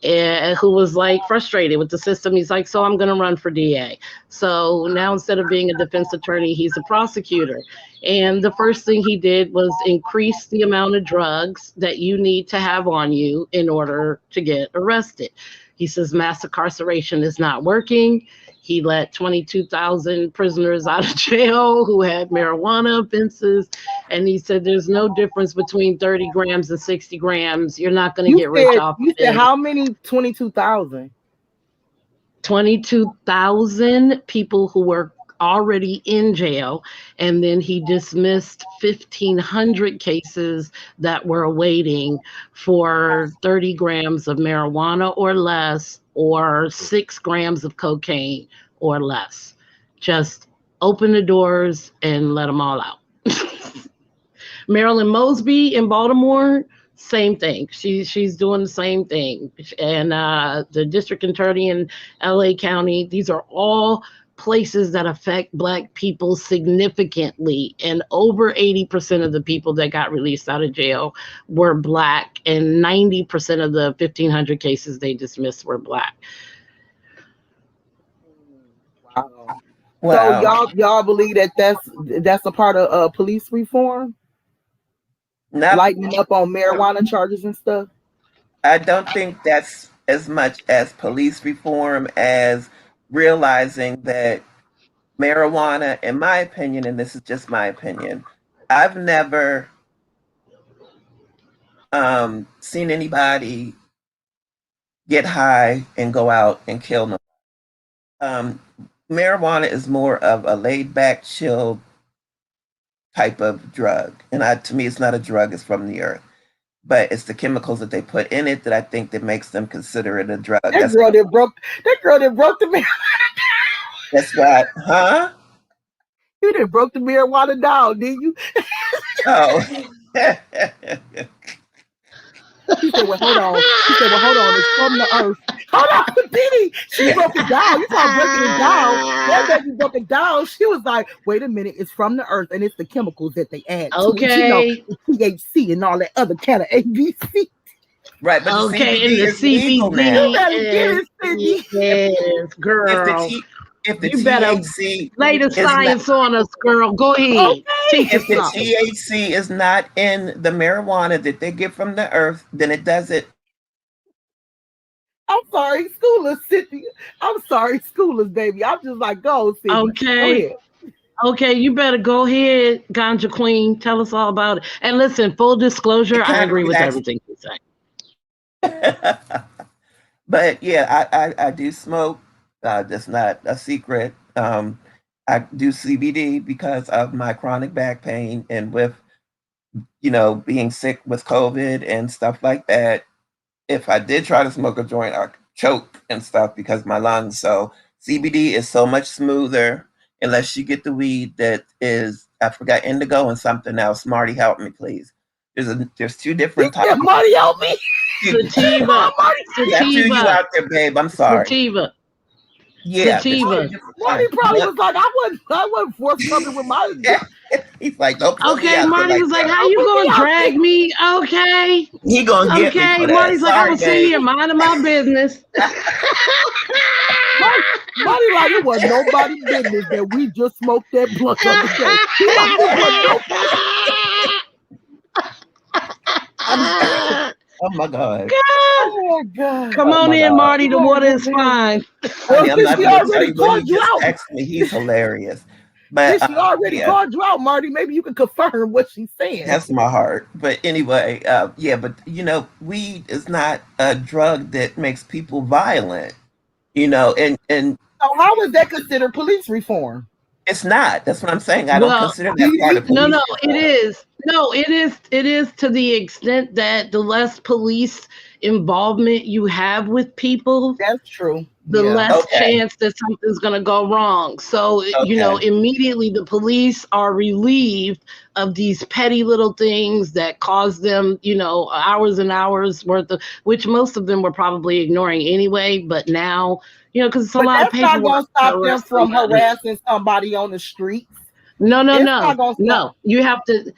who was like frustrated with the system. He's like, so I'm going to run for DA. So now instead of being a defense attorney, he's a prosecutor. And the first thing he did was increase the amount of drugs that you need to have on you in order to get arrested. He says mass incarceration is not working. He let 22,000 prisoners out of jail who had marijuana offenses. And he said there's no difference between 30 grams and 60 grams. You're not going to get rich off of it. You said how many? 22,000? 22,000 people who were already in jail. And then he dismissed 1,500 cases that were awaiting for 30 grams of marijuana or less, or 6 grams of cocaine or less. Just open the doors and let them all out. Marilyn Mosby in Baltimore, same thing. She's doing the same thing. And the district attorney in LA County, these are all places that affect Black people significantly. And over 80% of the people that got released out of jail were Black, and 90% of the 1,500 cases they dismissed were Black. Wow. So y'all believe that that's a part of police reform? Lightening up on marijuana charges and stuff? I don't think that's as much as police reform as realizing that marijuana, in my opinion, and this is just my opinion, I've never seen anybody get high and go out and kill nobody. Marijuana is more of a laid back, chill type of drug. And to me, it's not a drug, it's from the earth. But it's the chemicals that they put in it that I think that makes them consider it a drug. That girl that broke the marijuana. That's right. Huh? You done broke the marijuana down, didn't you? Oh. He said, well, hold on. It's from the earth. Hold on, Diddy. She broke it down. You started breaking it down. That baby broke it down. She was like, wait a minute. It's from the earth, and it's the chemicals that they add to it. You know, the THC and all that other kind of ABC. Right, but okay, the CBD and the is legal now. You better get it, Cindy. Yes, girl. If the you THC better lay the science on us, girl. Go ahead. Okay. Teach if us the something. THC is not in the marijuana that they get from the earth, then it doesn't. I'm sorry, schoolers, Cynthia. I'm sorry, schoolers, baby. I'm just like, go, Cynthia. Okay. Okay, you better go ahead, Ganja Queen. Tell us all about it. And listen, full disclosure, I agree with everything you say. But yeah, I do smoke. That's not a secret. I do CBD because of my chronic back pain and with, being sick with COVID and stuff like that. If I did try to smoke a joint, I'd choke and stuff because of my lungs. So CBD is so much smoother unless you get the weed that is, I forgot, indigo and something else. Marty, help me, please. There's two different types. Marty, help me. Sativa. Sativa. You out there, babe. I'm sorry. Sativa. Yeah. Sativa. Marty probably was like, I wasn't forthcoming with my. He's like, don't put me out Marty there was like, that. how you gonna drag me? Okay. He gonna get me for that. Marty's like, Sorry, I'm gonna see you minding my business. Marty like, it was nobody's business that we just smoked that blunt the other day. He like, oh my God. Oh God. Come on in, Marty. The water is fine. Honey, I'm not gonna tell you what he just texted me. He's hilarious. But she already called you out, Marty. Maybe you can confirm what she's saying. That's my heart. But anyway, but weed is not a drug that makes people violent. And so how is that considered police reform? It's not. That's what I'm saying. I don't consider that part of police reform. It is. No, it is to the extent that the less police involvement you have with people. That's true. The less chance that something's going to go wrong. So, immediately the police are relieved of these petty little things that cause them, hours and hours worth of, which most of them were probably ignoring anyway. But now, because it's a lot of paperwork. That's not going to stop them from harassing somebody on the streets. No. You have to.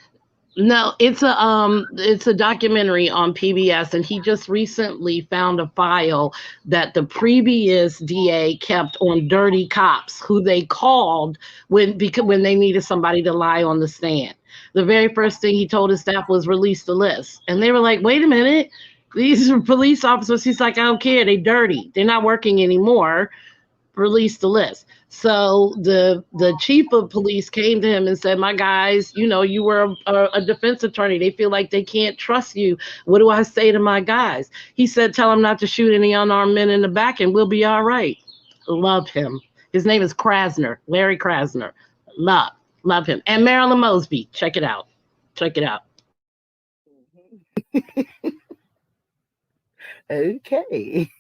No, it's a documentary on PBS, and he just recently found a file that the previous DA kept on dirty cops who they called when they needed somebody to lie on the stand. The very first thing he told his staff was release the list, and they were like, "Wait a minute, these are police officers." He's like, "I don't care, they dirty, they're not working anymore. Release the list." So the chief of police came to him and said, "My guys, you were a defense attorney. They feel like they can't trust you. What do I say to my guys?" He said, "Tell them not to shoot any unarmed men in the back and we'll be all right." Love him. His name is Krasner, Larry Krasner. Love him. And Marilyn Mosby. Check it out. Okay.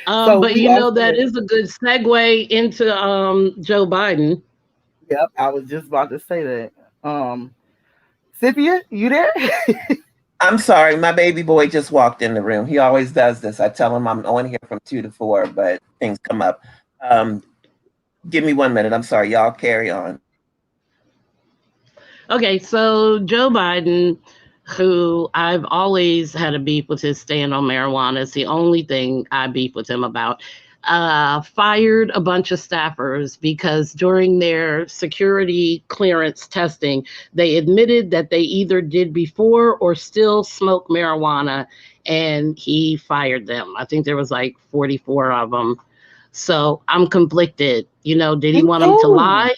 But that is a good segue into Joe Biden. Yep, I was just about to say that. Cynthia, you there? I'm sorry, my baby boy just walked in the room. He always does this. I tell him I'm on here from 2 to 4, but things come up. Give me 1 minute. I'm sorry, y'all carry on. Okay, so Joe Biden, who I've always had a beef with his stand on marijuana. It's the only thing I beef with him about. Fired a bunch of staffers because during their security clearance testing, they admitted that they either did before or still smoke marijuana. and he fired them. I think there was like 44 of them. So I'm conflicted. You know, did he Me want them to too. lie?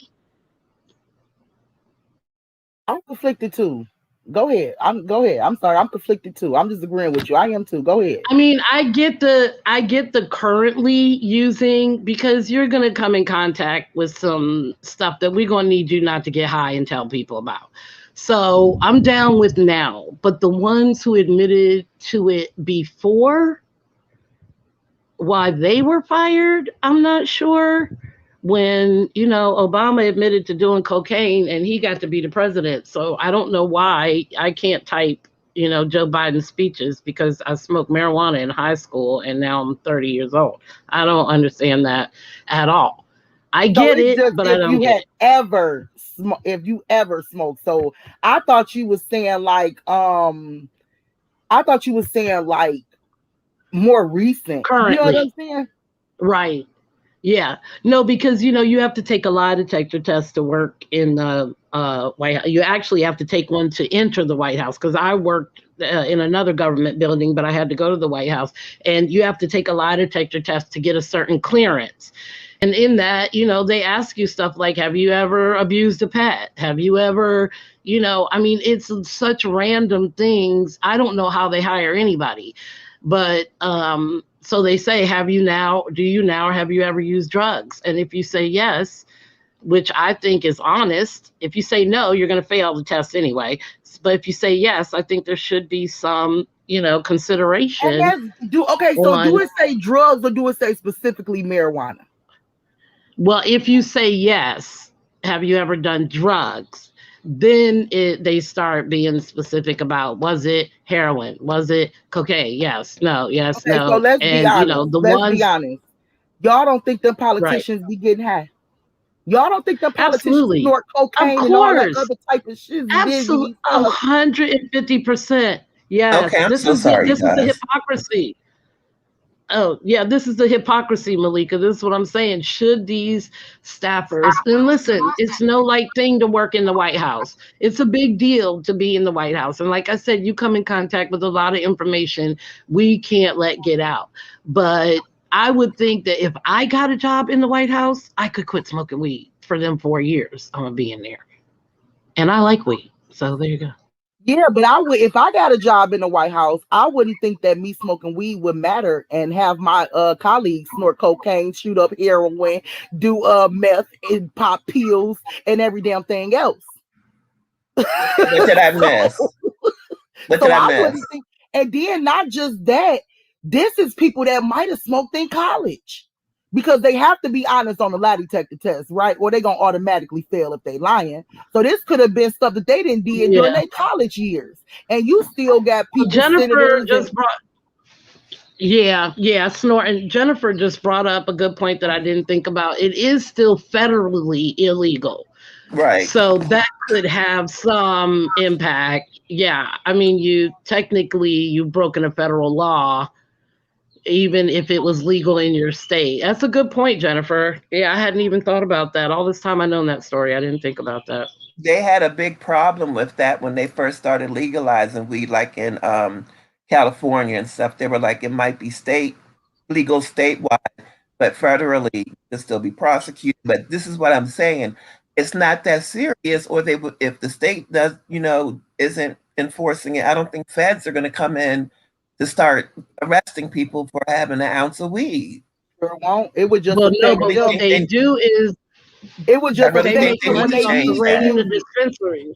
I'm conflicted too. Go ahead. Go ahead. I'm sorry. I'm conflicted too. I'm just agreeing with you. I am too. Go ahead. I mean, I get the currently using, because you're gonna come in contact with some stuff that we're gonna need you not to get high and tell people about. So I'm down with now, but the ones who admitted to it before, why they were fired, I'm not sure. When, you know, Obama admitted to doing cocaine and he got to be the president. So I don't know why I can't type, you know, Joe Biden's speeches because I smoked marijuana in high school and now I'm 30 years old. I don't understand that at all. I So get it's it, just but I if don't you get had it. ever if you ever smoked. So I thought you was saying like more recent. You know what I'm Currently, saying? right. Yeah. No, because you know, you have to take a lie detector test to work in the White House. You actually have to take one to enter the White House, because I worked in another government building, but I had to go to the White House, and you have to take a lie detector test to get a certain clearance. And in that, you know, they ask you stuff like, have you ever abused a pet? Have you ever, you know, I mean, it's such random things. I don't know how they hire anybody, but so they say, do you now, or have you ever used drugs? And if you say yes, which I think is honest, if you say no, you're going to fail the test anyway. But if you say yes, I think there should be some, you know, And consideration so on, do it say drugs or do it say specifically marijuana? well, if you say yes, have you ever done drugs? Then they start being specific about, was it heroin? Was it cocaine? Yes, no, yes, Okay, so no. let's be And, you know, honest. the Let's be ones, honest. Y'all don't think them right. politicians be getting high? Y'all don't think them politicians Absolutely. snort Of cocaine and all that course. other type of shit and then give Absolutely. these fellas 150%. Okay, Yes. I'm so sorry, This is the guys. hypocrisy. Oh, yeah, this is the hypocrisy, Malika. This is what I'm saying. Should these staffers, and listen, it's no light thing to work in the White House. It's a big deal to be in the White House. And like I said, you come in contact with a lot of information we can't let get out. But I would think that if I got a job in the White House, I could quit smoking weed for them 4 years I'm gonna be in there. And I like weed. So there you go. Yeah, but I would if I got a job in the White House, I wouldn't think that me smoking weed would matter and have my colleagues snort cocaine, shoot up heroin, do meth and pop pills and every damn thing else. What did I miss? What did So I I miss? wouldn't think, and then not just that, this is people that might have smoked in college. Because they have to be honest on the lie detector test, right? Or they're gonna automatically fail if they lying. So this could have been stuff that they didn't did during Yeah. their college years. And you still got people, Jennifer senators just and brought Yeah, snort. And Jennifer just brought up a good point that I didn't think about. It is still federally illegal. Right. So that could have some impact. Yeah. I mean, you've broken a federal law, even if it was legal in your state. That's a good point, Jennifer. Yeah, I hadn't even thought about that. All this time I known that story, I didn't think about that. They had a big problem with that when they first started legalizing weed, like in California and stuff. They were like, it might be legal statewide, but federally could still be prosecuted. But this is what I'm saying. It's not that serious, or they would, if the state does, isn't enforcing it, I don't think feds are going to come in to start arresting people for having an ounce of weed. sure won't. It would just Well, no, affect but them. what they do is It would I just really they affect think make they them need when to money they off the change need to that. raiding the use it. dispensary.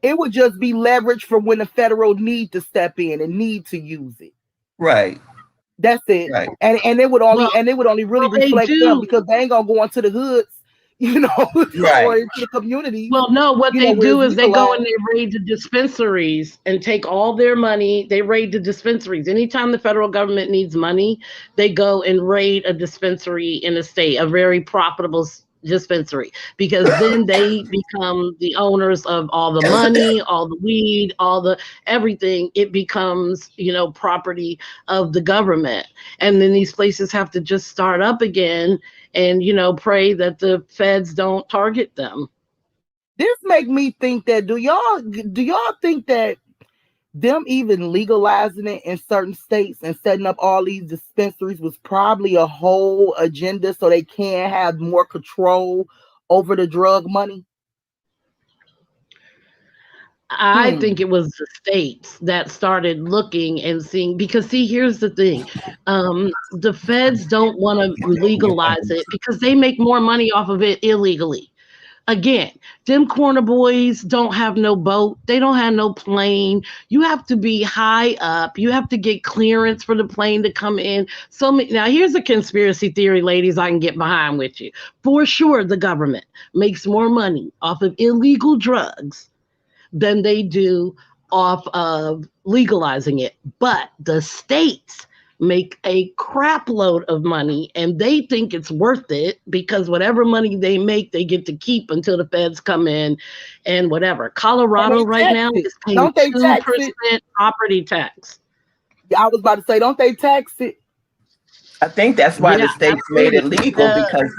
It would just be leverage for when the federal need to step in and need to use it. Right, That's it. right. And it would Well, only really they reflect them do. because they ain't gonna go into the hoods, Right. or into the communities, Well, no, what they where do it's is they go legalized. and they raid the dispensaries and take all their money. They raid the dispensaries. Anytime the federal government needs money, they go and raid a dispensary in a state, a very profitable dispensary, because then they become the owners of all the money, all the weed, all the everything. It becomes, property of the government. And then these places have to just start up again and pray that the feds don't target them. This make me think that do y'all think that them even legalizing it in certain states and setting up all these dispensaries was probably a whole agenda so they can have more control over the drug money. I think it was the states that started looking and seeing, because see, here's the thing. The feds don't want to legalize it because they make more money off of it illegally. Again, them corner boys don't have no boat. They don't have no plane. You have to be high up. You have to get clearance for the plane to come in. Now here's a conspiracy theory, ladies, I can get behind with you. For sure, the government makes more money off of illegal drugs than they do off of legalizing it. But the states make a crap load of money and they think it's worth it because whatever money they make, they get to keep until the feds come in and whatever. Colorado right now is paying Don't they 2% tax it? property tax. I was about to say, don't they tax it? I think that's why the Yeah, states made it absolutely. legal because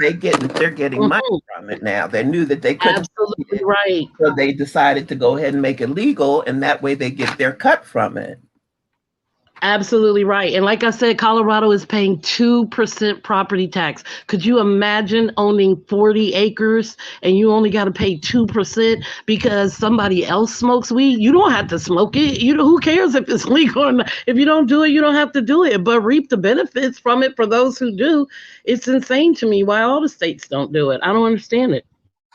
they're getting money from it now. They knew that they couldn't, Absolutely right. so they decided to go ahead and make it legal, and that way they get their cut from it. Absolutely right. And like I said, Colorado is paying 2% property tax. Could you imagine owning 40 acres and you only got to pay 2% because somebody else smokes weed? You don't have to smoke it. Who cares if it's legal or not? If you don't do it, you don't have to do it, but reap the benefits from it for those who do. It's insane to me why all the states don't do it. I don't understand it.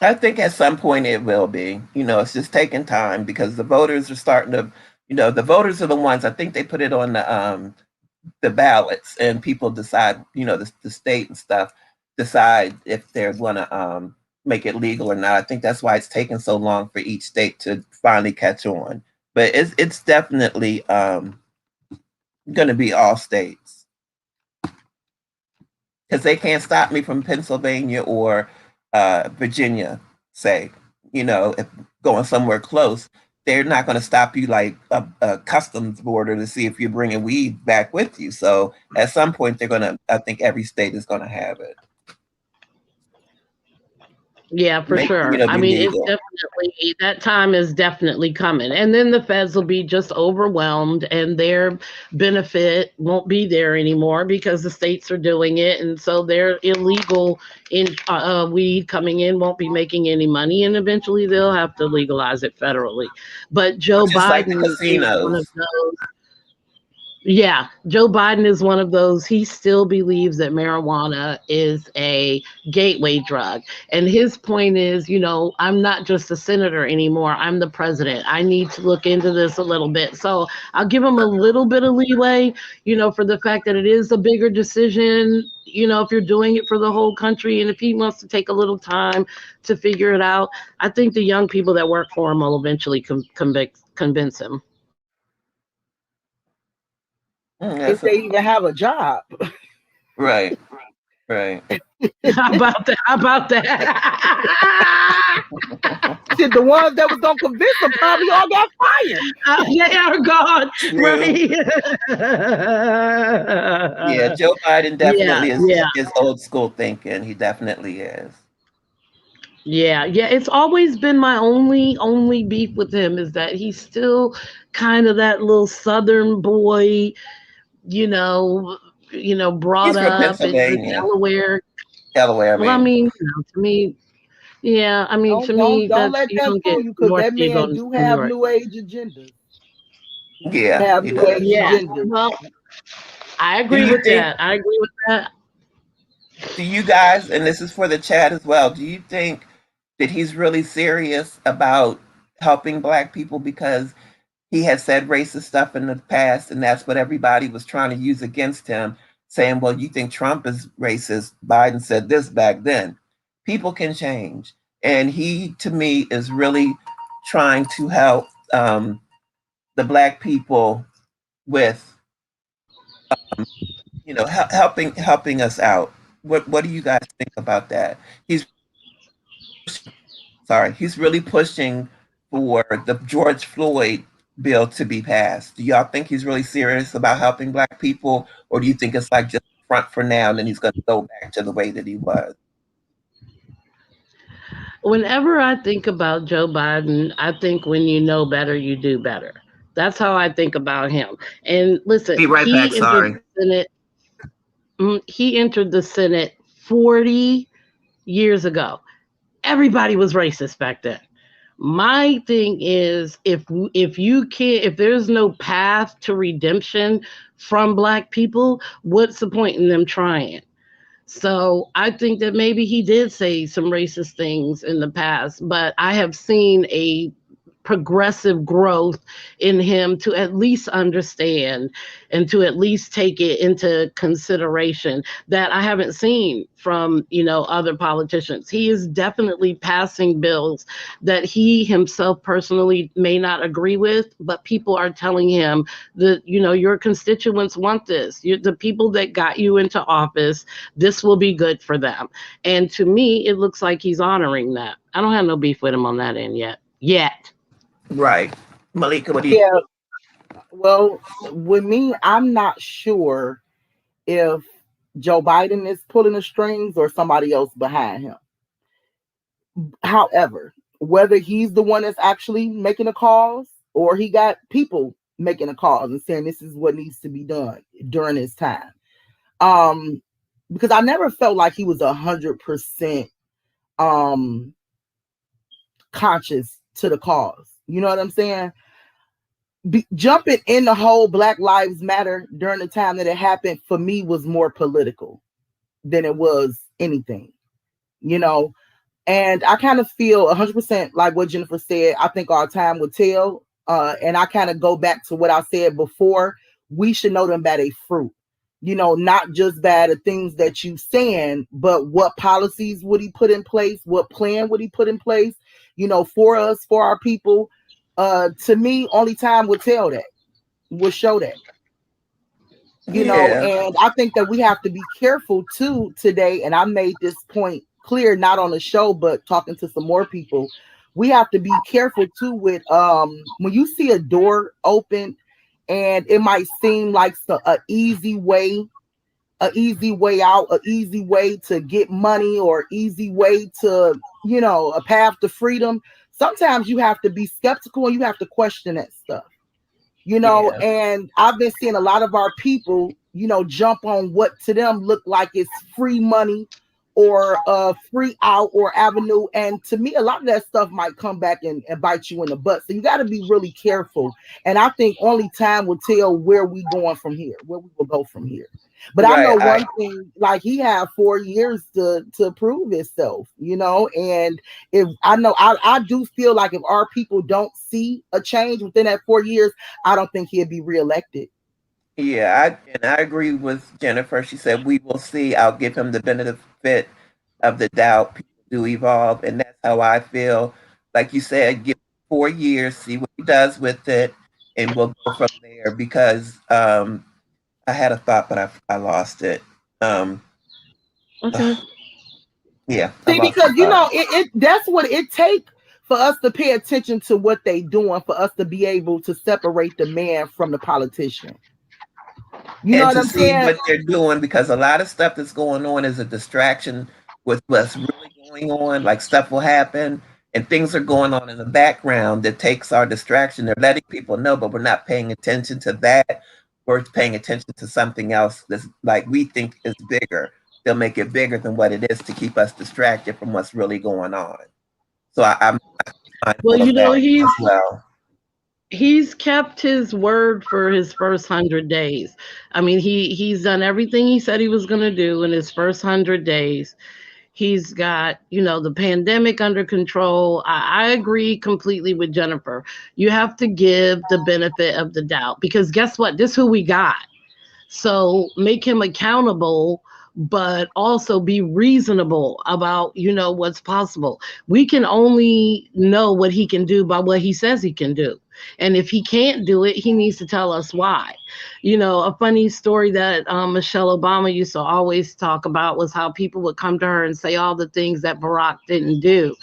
I think at some point it will be. It's just taking time because the voters are starting to. The voters are the ones. I think they put it on the ballots, and people decide. The state and stuff decide if they're going to make it legal or not. I think that's why it's taking so long for each state to finally catch on. But it's definitely going to be all states because they can't stop me from Pennsylvania or Virginia, say, if going somewhere close, they're not going to stop you like a customs border to see if you're bringing weed back with you. So at some point, I think every state is going to have it. Yeah, for sure. I mean, it's definitely, that time is definitely coming. And then the feds will be just overwhelmed and their benefit won't be there anymore because the states are doing it. And so their illegal weed coming in won't be making any money. And eventually they'll have to legalize it federally. But Joe Biden is one of those. Yeah, Joe Biden is one of those. He still believes that marijuana is a gateway drug. And his point is, I'm not just a senator anymore. I'm the president. I need to look into this a little bit. So I'll give him a little bit of leeway, for the fact that it is a bigger decision, if you're doing it for the whole country. And if he wants to take a little time to figure it out, I think the young people that work for him will eventually convince him. If they even have a job. Right. How about that? Shit, the ones that was gonna convince them probably all got fired. They are gone. Right? Yeah, Joe Biden definitely is old school thinking. He definitely is. Yeah. It's always been my only beef with him is that he's still kind of that little Southern boy, brought up in Delaware. Well, I mean, to me, yeah. I mean, to me, don't let that fool you because that man do have new age agendas. Yeah, Well, I agree with that. Do you guys, and this is for the chat as well, do you think that he's really serious about helping Black people because he had said racist stuff in the past, and that's what everybody was trying to use against him, saying, well, you think Trump is racist. Biden said this back then. People can change. And he, to me, is really trying to help the Black people with, helping us out. What do you guys think about that? He's really pushing for the George Floyd bill to be passed. Do y'all think he's really serious about helping Black people, or do you think it's like just front for now and then he's going to go back to the way that he was? Whenever I think about Joe Biden, I think when you know better, you do better. That's how I think about him. And listen, Be right back. Sorry. He entered the Senate 40 years ago. Everybody was racist back then. My thing is, if there's no path to redemption from black people, what's the point in them trying? So I think that maybe he did say some racist things in the past, but I have seen a progressive growth in him to at least understand and to at least take it into consideration that I haven't seen from, other politicians. He is definitely passing bills that he himself personally may not agree with, but people are telling him that, your constituents want this. The people that got you into office, this will be good for them. And to me, it looks like he's honoring that. I don't have no beef with him on that end yet. Right. Malika, what do you? Yeah. Well, with me, I'm not sure if Joe Biden is pulling the strings or somebody else behind him. However, whether he's the one that's actually making the calls or he got people making the calls and saying this is what needs to be done during his time. Because I never felt like he was 100% conscious to the cause. You know what I'm saying? Jumping in the whole Black Lives Matter during the time that it happened for me was more political than it was anything, and I kind of feel 100% like what Jennifer said. I think our time will tell, and I kind of go back to what I said before. We should know them by their fruit, not just by the things that you saying, but what policies would he put in place, what plan would he put in place, for us, for our people. To me, only time will tell that, will show that, and I think that we have to be careful too today. And I made this point clear, not on the show, but talking to some more people. We have to be careful too with when you see a door open and it might seem like an easy way out, an easy way to get money or easy way to, a path to freedom. Sometimes you have to be skeptical and you have to question that stuff, and I've been seeing a lot of our people, jump on what to them look like it's free money or free out or avenue. And to me, a lot of that stuff might come back and bite you in the butt. So you got to be really careful. And I think only time will tell where we going from here, where we will go from here. But right, I know one thing, like he had 4 years to prove himself, and if I do feel like if our people don't see a change within that 4 years, I don't think he'll be reelected. Yeah, I agree with Jennifer. She said, we will see. I'll give him the benefit of the doubt. People do evolve. And that's how I feel. Like you said, give 4 years, see what he does with it, and we'll go from there. Because I had a thought, but I lost it. Okay. Yeah. See, because it that's what it takes for us to pay attention to what they doing, for us to be able to separate the man from the politician. You know what I'm saying? What they're doing, because a lot of stuff that's going on is a distraction with what's really going on. Like stuff will happen and things are going on in the background that takes our distraction. They're letting people know, but we're not paying attention to that. We're paying attention to something else that's like we think is bigger. They'll make it bigger than what it is to keep us distracted from what's really going on. So I'm he's kept his word for his first 100 days. I mean, he's done everything he said he was going to do in his first 100 days. He's got, the pandemic under control. I agree completely with Jennifer. You have to give the benefit of the doubt because guess what? This is who we got. So make him accountable, but also be reasonable about, what's possible. We can only know what he can do by what he says he can do. And if he can't do it, he needs to tell us why. A funny story that Michelle Obama used to always talk about was how people would come to her and say all the things that Barack didn't do.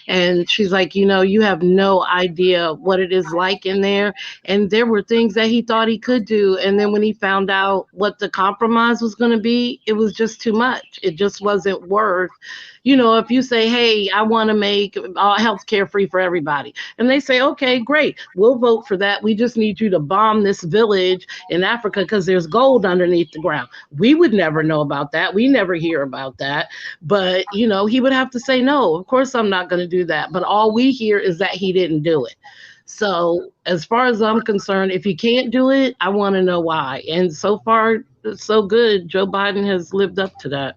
And she's like, you know, you have no idea what it is like in there. And there were things that he thought he could do. And then when he found out what the compromise was going to be, it was just too much. It just wasn't worth, you know, if you say, hey, I want to make health care free for everybody. And they say, okay, great, we'll vote for that. We just need you to bomb this village in Africa because there's gold underneath the ground. We would never know about that. We never hear about that. But, you know, he would have to say, no, of course I'm not going to do that. But all we hear is that he didn't do it. So as far as I'm concerned, if he can't do it, I want to know why. And so far, so good. Joe Biden has lived up to that.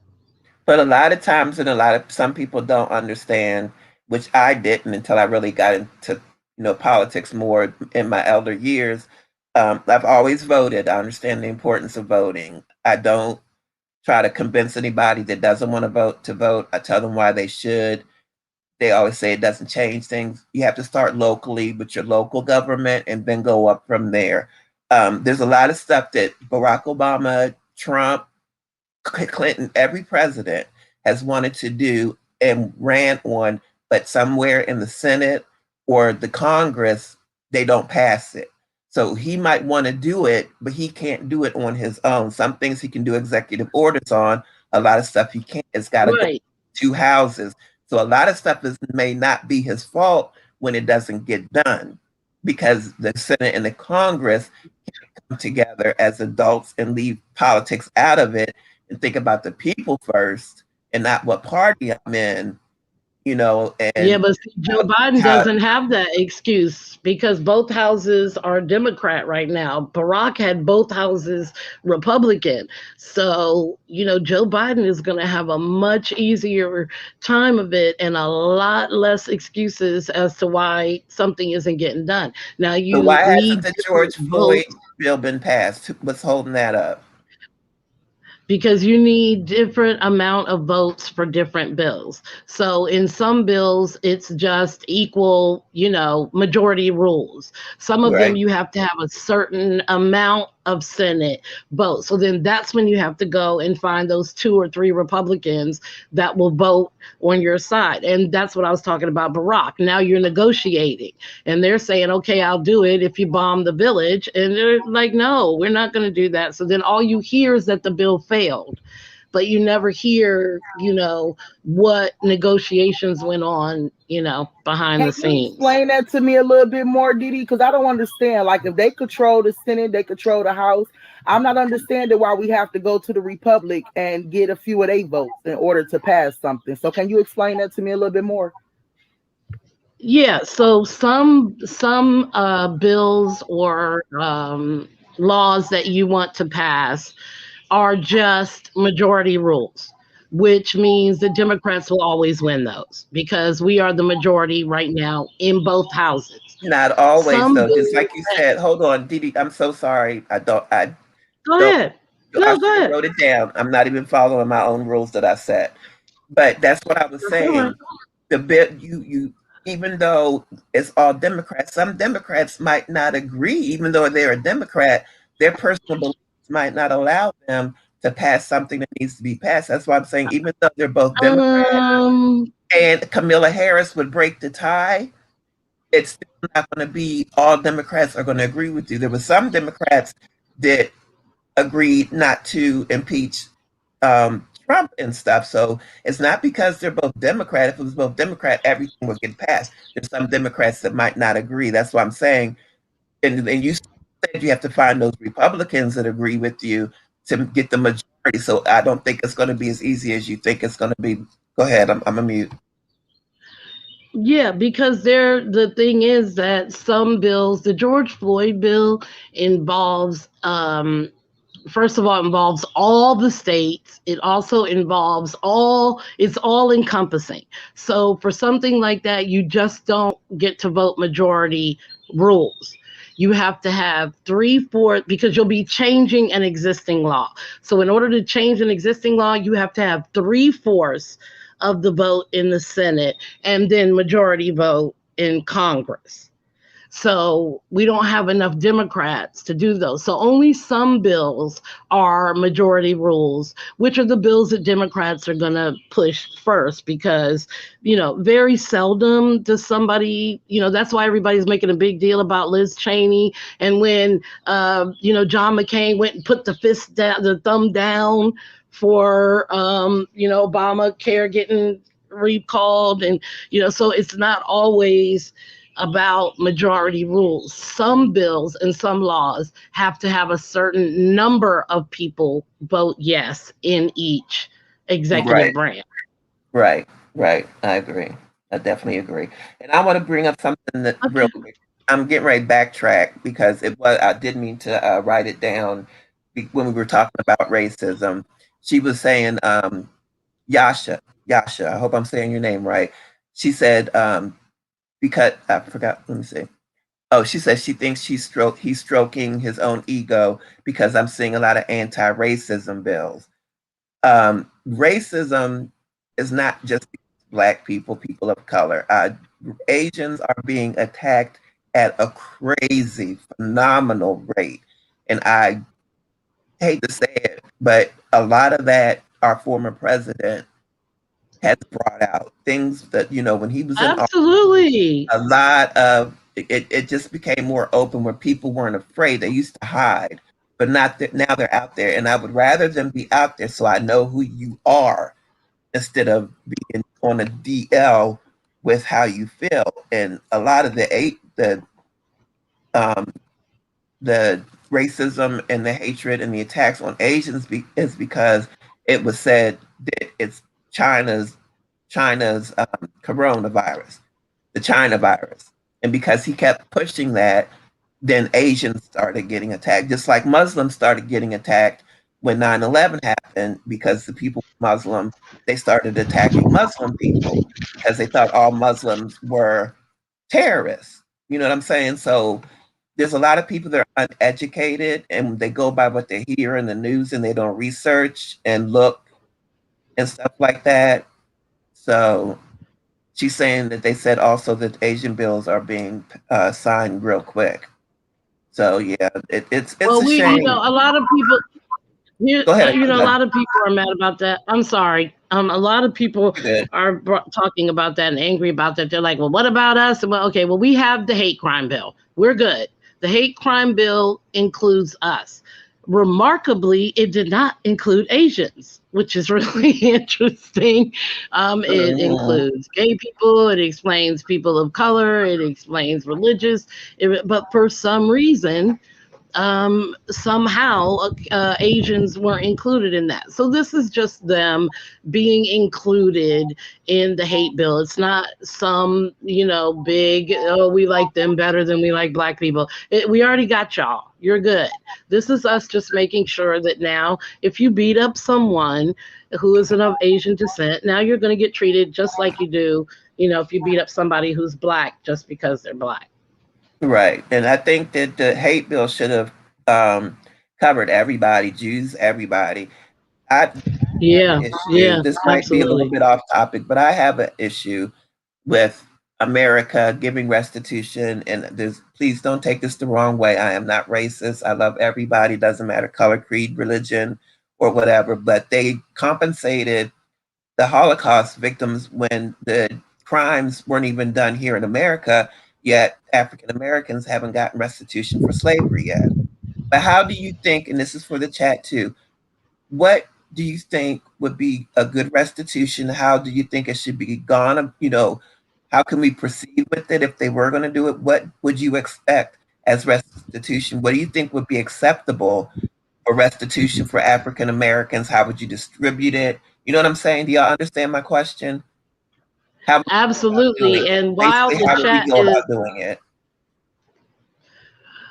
But a lot of times, and some people don't understand, which I didn't until I really got into politics more in my elder years. I've always voted. I understand the importance of voting. I don't try to convince anybody that doesn't want to vote to vote. I tell them why they should. They always say it doesn't change things. You have to start locally with your local government and then go up from there. There's a lot of stuff that Barack Obama, Trump, Clinton, every president has wanted to do and ran on, but somewhere in the Senate or the Congress, they don't pass it. So he might want to do it, but he can't do it on his own. Some things he can do executive orders on. A lot of stuff he can't. It's got to go to houses. So a lot of stuff may not be his fault when it doesn't get done, because the Senate and the Congress can't come together as adults and leave politics out of it and think about the people first and not what party I'm in, And yeah, but Joe Biden doesn't have that excuse because both houses are Democrat right now. Barack had both houses Republican. So, Joe Biden is going to have a much easier time of it and a lot less excuses as to why something isn't getting done. Now, so why hasn't the George Floyd bill been passed? What's holding that up? Because you need different amount of votes for different bills. So in some bills, it's just equal, majority rules. Some of them you have to have a certain amount of Senate votes. So then that's when you have to go and find those 2 or 3 Republicans that will vote on your side. And that's what I was talking about, Barack. Now you're negotiating and they're saying, okay, I'll do it if you bomb the village. And they're like, no, we're not going to do that. So then all you hear is that the bill failed, but you never hear, what negotiations went on, behind the scenes. Can you explain that to me a little bit more, Didi? Because I don't understand. Like, if they control the Senate, they control the House. I'm not understanding why we have to go to the Republic and get a few of their votes in order to pass something. So can you explain that to me a little bit more? Yeah, so some bills or laws that you want to pass are just majority rules, which means the Democrats will always win those because we are the majority right now in both houses. Not always, though. Just like you said. Hold on, Didi. I'm so sorry. Go ahead. I wrote it down. I'm not even following my own rules that I set. But that's what I was saying. The bit you even though it's all Democrats, some Democrats might not agree, even though they're a Democrat, their personal beliefs might not allow them to pass something that needs to be passed. That's why I'm saying, even though they're both Democrats and Kamala Harris would break the tie, it's still not going to be all Democrats are going to agree with you. There were some Democrats that agreed not to impeach Trump and stuff. So it's not because they're both Democrat. If it was both Democrat, everything would get passed. There's some Democrats that might not agree. That's what I'm saying. And you said you have to find those Republicans that agree with you to get the majority. So I don't think it's going to be as easy as you think it's going to be. Go ahead. I'm a mute. Yeah, because the thing is that some bills, the George Floyd bill involves first of all, involves all the states. It also involves it's all encompassing. So for something like that, you just don't get to vote majority rules. You have to have 3/4 because you'll be changing an existing law. So in order to change an existing law, you have to have 3/4 of the vote in the Senate and then majority vote in Congress. So we don't have enough Democrats to do those. So only some bills are majority rules, which are the bills that Democrats are going to push first, because, very seldom does somebody, that's why everybody's making a big deal about Liz Cheney. And when, John McCain went and put the thumb down for, Obamacare getting recalled. And, so it's not always about majority rules. Some bills and some laws have to have a certain number of people vote yes in each executive branch. Right. I agree. I definitely agree. And I want to bring up something that real quick. I'm getting ready to backtrack because I didn't mean to write it down when we were talking about racism. She was saying, Yasha, I hope I'm saying your name right. She said, because I forgot, let me see. Oh, she says she thinks he's stroking his own ego because I'm seeing a lot of anti-racism bills. Racism is not just Black people of color. Asians are being attacked at a crazy, phenomenal rate. And I hate to say it, but a lot of that our former president has brought out. Things that, when he was in office, Absolutely. a lot of it just became more open where people weren't afraid. They used to hide, but now they're out there. And I would rather them be out there so I know who you are instead of being on a DL with how you feel. And a lot of the racism and the hatred and the attacks on Asians is because it was said that it's China's coronavirus, the China virus. And because he kept pushing that, then Asians started getting attacked, just like Muslims started getting attacked when 9/11 happened, because the people Muslim, they started attacking Muslim people because they thought all Muslims were terrorists. You know what I'm saying? So there's a lot of people that are uneducated and they go by what they hear in the news and they don't research and look and stuff like that. So she's saying that they said also that Asian bills are being signed real quick. So yeah, it's a shame. A lot of people. Go ahead. A lot of people are mad about that. I'm sorry. A lot of people are talking about that and angry about that. They're like, well, what about us? Well, okay, well, we have the hate crime bill. We're good. The hate crime bill includes us. Remarkably, it did not include Asians, which is really interesting. It includes gay people. It explains people of color. It explains religious. But for some reason, somehow Asians weren't included in that. So this is just them being included in the hate bill. It's not some, big, we like them better than we like Black people. We already got y'all. You're good. This is us just making sure that now if you beat up someone who is of Asian descent, now you're going to get treated just like you do, if you beat up somebody who's Black just because they're Black. Right. And I think that the hate bill should have covered everybody, Jews, everybody. This might be a little bit off topic, but I have an issue with America giving restitution. And please don't take this the wrong way. I am not racist. I love everybody. Doesn't matter color, creed, religion, or whatever. But they compensated the Holocaust victims when the crimes weren't even done here in America. Yet African Americans haven't gotten restitution for slavery yet. But how do you think, and this is for the chat too, what do you think would be a good restitution? How do you think it should be gone? How can we proceed with it if they were going to do it? What would you expect as restitution? What do you think would be acceptable for restitution for African Americans? How would you distribute it? You know what I'm saying? Do y'all understand my question? Absolutely. And while the chat is doing it.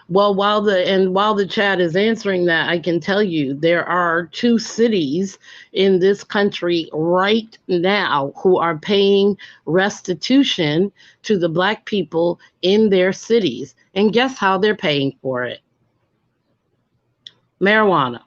Well, while the chat is answering that, I can tell you there are 2 cities in this country right now who are paying restitution to the Black people in their cities. And guess how they're paying for it? Marijuana.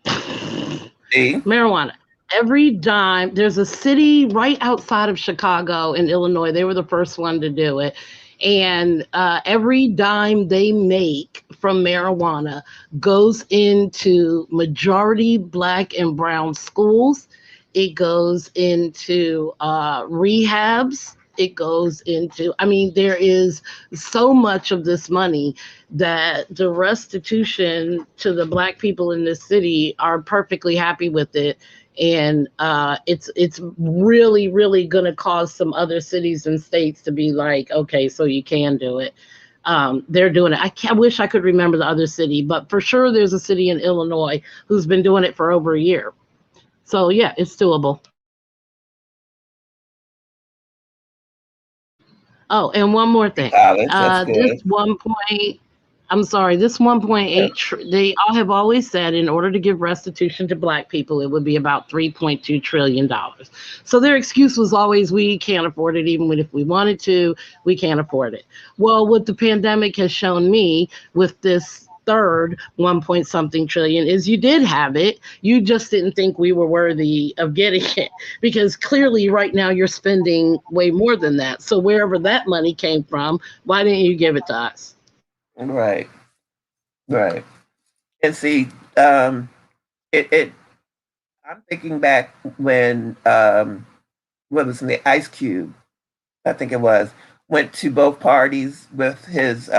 Marijuana. Every dime, there's a city right outside of Chicago in Illinois. They were the first one to do it. And every dime they make from marijuana goes into majority black and brown schools. It goes into rehabs. It goes into, I mean, there is so much of this money that the restitution to the black people in this city are perfectly happy with it. And it's really really going to cause some other cities and states to be like, okay, so you can do it. They're doing it. I wish I could remember the other city, but for sure there's a city in Illinois who's been doing it for over a year. So yeah, it's doable. Oh, and one more thing. College, that's This good. 1 point, I'm sorry, this 1.8, they all have always said in order to give restitution to black people, it would be about $3.2 trillion. So their excuse was always, we can't afford it, even if we wanted to, we can't afford it. Well, what the pandemic has shown me with this third 1 point something trillion is you did have it. You just didn't think we were worthy of getting it because clearly right now you're spending way more than that. So wherever that money came from, why didn't you give it to us? Right, right. And see, um, it I'm thinking back when what was in the Ice Cube, I think it was, went to both parties with his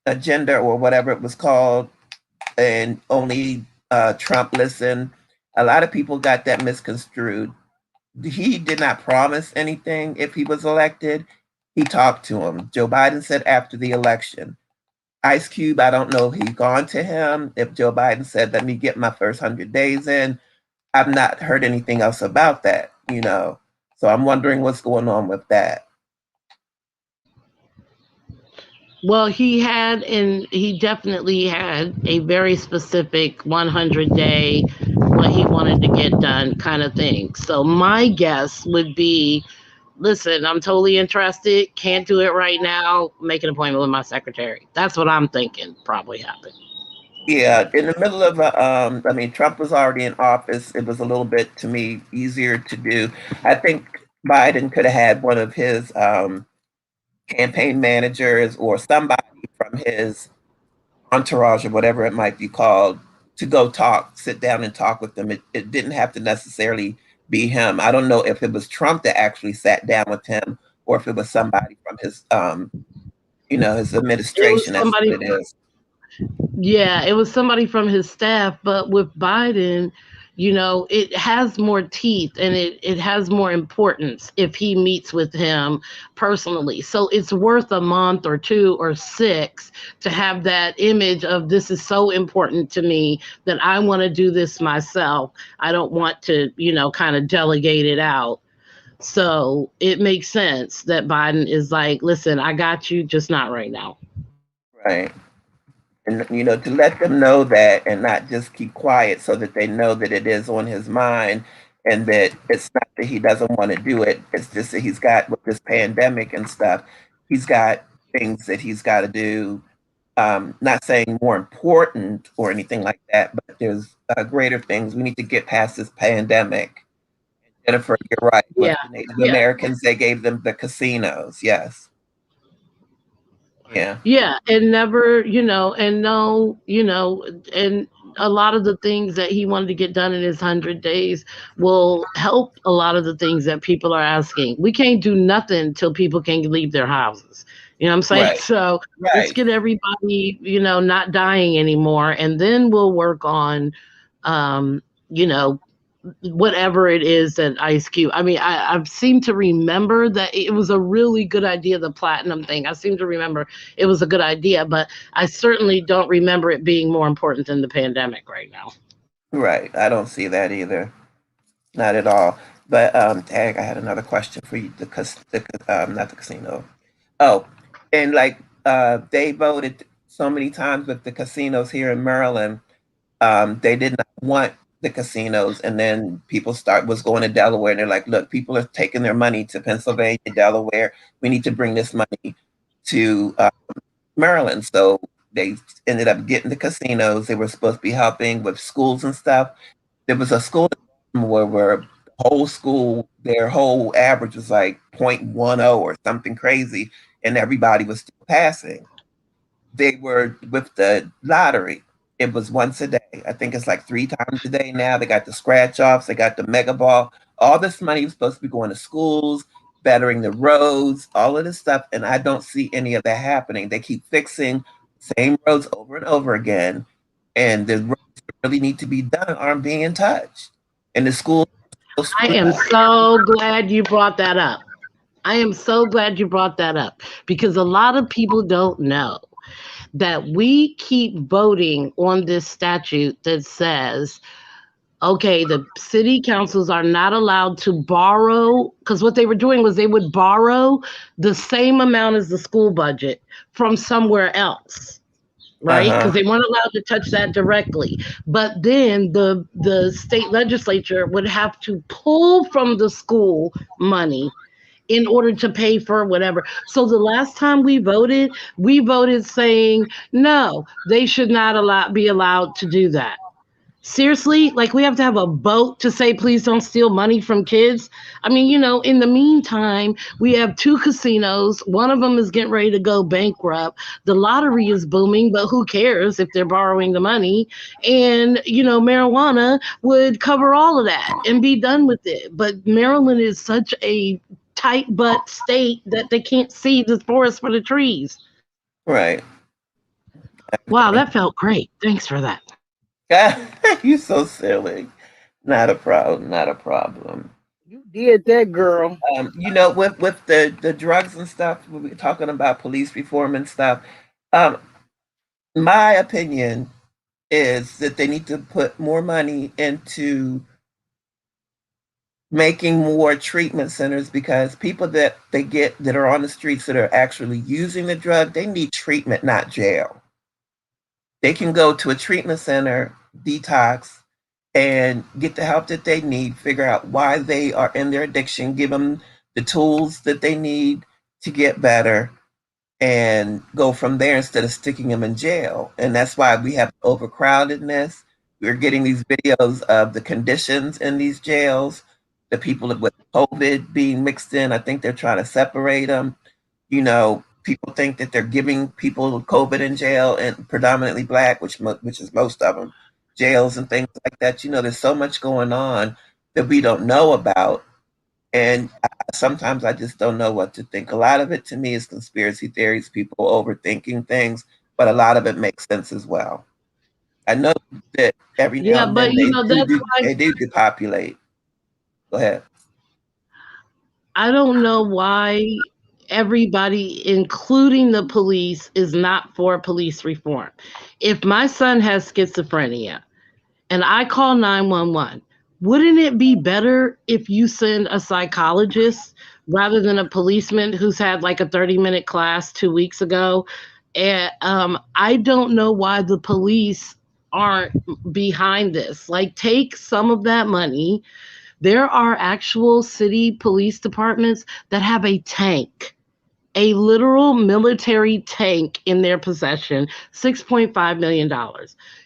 agenda or whatever it was called, and only Trump listened. A lot of people got that misconstrued. He did not promise anything if he was elected. He talked to him. Joe Biden said after the election. Ice Cube, I don't know if he's gone to him. If Joe Biden said, let me get my first 100 days in, I've not heard anything else about that, you know. So I'm wondering what's going on with that. Well, he definitely had a very specific 100-day, what he wanted to get done kind of thing. So my guess would be, listen, I'm totally interested, can't do it right now, make an appointment with my secretary. That's what I'm thinking probably happened. Yeah, in the middle of I mean, Trump was already in office. It was a little bit, to me, easier to do. I think Biden could have had one of his campaign managers or somebody from his entourage or whatever it might be called to go talk, sit down and talk with them. It didn't have to necessarily be him. I don't know if it was Trump that actually sat down with him or if it was somebody from his, his It was administration. That's somebody what it is. Yeah, it was somebody from his staff, but with Biden, it has more teeth and it has more importance if he meets with him personally. So it's worth a month or two or six to have that image of this is so important to me that I want to do this myself. I don't want to, kind of delegate it out. So it makes sense that Biden is like, listen, I got you, just not right now. Right. And to let them know that and not just keep quiet so that they know that it is on his mind and that it's not that he doesn't want to do it. It's just that he's got with this pandemic and stuff, he's got things that he's got to do. Not saying more important or anything like that, but there's greater things. We need to get past this pandemic. Jennifer, you're right. Yeah. With the Native Yeah. Americans, they gave them the casinos. Yes. Yeah. Yeah, and never, and no, and a lot of the things that he wanted to get done in his 100 days will help a lot of the things that people are asking. We can't do nothing till people can leave their houses. You know what I'm saying? Right. So let's Right. get everybody, not dying anymore, and then we'll work on, um, you know, whatever it is that Ice Cube. I mean, I seem to remember that it was a really good idea, the platinum thing. I seem to remember it was a good idea, but I certainly don't remember it being more important than the pandemic right now. Right. I don't see that either. Not at all. But Tag, I had another question for you. Not the casino. Oh, and like they voted so many times with the casinos here in Maryland. They did not want the casinos, and then people start was going to Delaware, and they're like, "Look, people are taking their money to Pennsylvania, Delaware. We need to bring this money to Maryland." So they ended up getting the casinos. They were supposed to be helping with schools and stuff. There was a school in Baltimore where the whole school, their whole average was like 0.10 or something crazy, and everybody was still passing. They were with the lottery. It was once a day. I think it's like 3 times a day now. They got the scratch offs, they got the mega ball. All this money was supposed to be going to schools, bettering the roads, all of this stuff. And I don't see any of that happening. They keep fixing same roads over and over again. And the roads that really need to be done aren't being touched. And the schools are still I screwed am up. so glad you brought that up. I am so glad you brought that up because a lot of people don't know that we keep voting on this statute that says, okay, the city councils are not allowed to borrow, because what they were doing was they would borrow the same amount as the school budget from somewhere else, right? Because Uh-huh. they weren't allowed to touch that directly. But then the state legislature would have to pull from the school money in order to pay for whatever. So the last time we voted saying no, they should not be allowed to do that. Seriously, like we have to have a vote to say please don't steal money from kids. I mean, in the meantime, we have 2 casinos. One of them is getting ready to go bankrupt. The lottery is booming, but who cares if they're borrowing the money? And marijuana would cover all of that and be done with it. But Maryland is such a tight butt state that they can't see the forest for the trees. Right. Wow, that felt great. Thanks for that. You so silly. Not a problem. Not a problem. You did that, girl. With the drugs and stuff, we were talking about police reform and stuff. Um, my opinion is that they need to put more money into making more treatment centers because people that they get that are on the streets that are actually using the drug, they need treatment, not jail. They can go to a treatment center, detox, and get the help that they need, figure out why they are in their addiction, give them the tools that they need to get better, and go from there instead of sticking them in jail. And that's why we have overcrowdedness. We're getting these videos of the conditions in these jails, the people with COVID being mixed in. I think they're trying to separate them. People think that they're giving people COVID in jail, and predominantly black, which is most of them, jails and things like that. There's so much going on that we don't know about, and sometimes I just don't know what to think. A lot of it to me is conspiracy theories, people overthinking things, but a lot of it makes sense as well. I know that every now Yeah, and but then they that's do why they do depopulate. Go ahead. I don't know why everybody, including the police, is not for police reform. If my son has schizophrenia and I call 911, wouldn't it be better if you send a psychologist rather than a policeman who's had like a 30-minute class 2 weeks ago? And I don't know why the police aren't behind this. Like, take some of that money. There are actual city police departments that have a tank, a literal military tank in their possession, $6.5 million.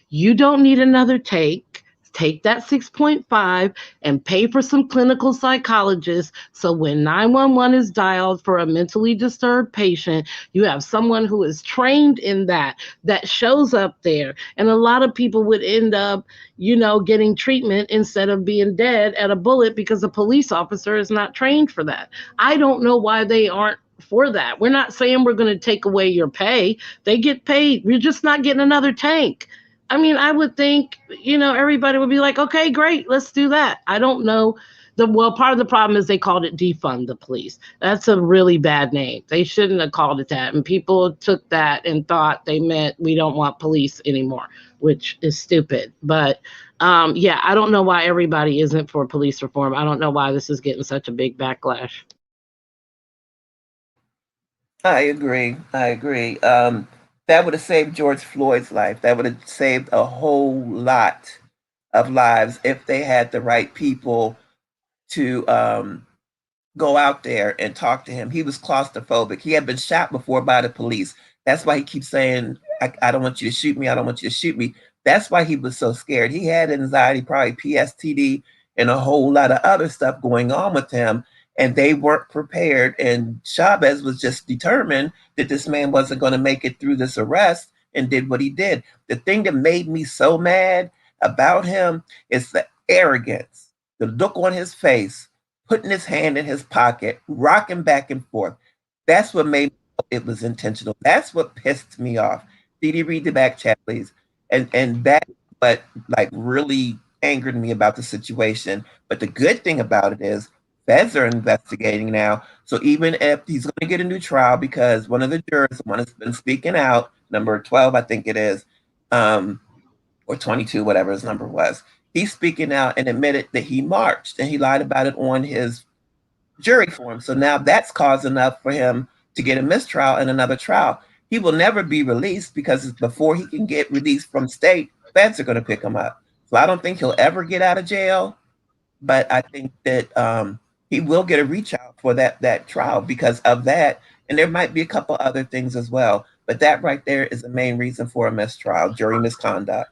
You don't need another tank. Take that 6.5 and pay for some clinical psychologists. So when 911 is dialed for a mentally disturbed patient, you have someone who is trained in that shows up there. And a lot of people would end up, getting treatment instead of being dead at a bullet because a police officer is not trained for that. I don't know why they aren't for that. We're not saying we're going to take away your pay. They get paid. We're just not getting another tank. I mean, I would think, everybody would be like, okay, great, let's do that. I don't know. Part of the problem is they called it defund the police. That's a really bad name. They shouldn't have called it that. And people took that and thought they meant we don't want police anymore, which is stupid. But yeah, I don't know why everybody isn't for police reform. I don't know why this is getting such a big backlash. I agree. I agree. That would have saved George Floyd's life. That would have saved a whole lot of lives if they had the right people to go out there and talk to him. He was claustrophobic. He had been shot before by the police. That's why he keeps saying, I don't want you to shoot me. I don't want you to shoot me. That's why he was so scared. He had anxiety, probably PSTD, and a whole lot of other stuff going on with him. And they weren't prepared. And Chavez was just determined that this man wasn't going to make it through this arrest and did what he did. The thing that made me so mad about him is the arrogance, the look on his face, putting his hand in his pocket, rocking back and forth. That's what made it was intentional. That's what pissed me off. Did you read the back chat, please? And that what like really angered me about the situation. But the good thing about it is feds are investigating now. So even if he's going to get a new trial, because one of the jurors, one has been speaking out, number 12, I think it is, or 22, whatever his number was. He's speaking out and admitted that he marched and he lied about it on his jury form. So now that's cause enough for him to get a mistrial and another trial. He will never be released because before he can get released from state, feds are going to pick him up. So I don't think he'll ever get out of jail, but I think that he will get a reach out for that trial because of that. And there might be a couple other things as well. But that right there is the main reason for a mistrial, jury misconduct.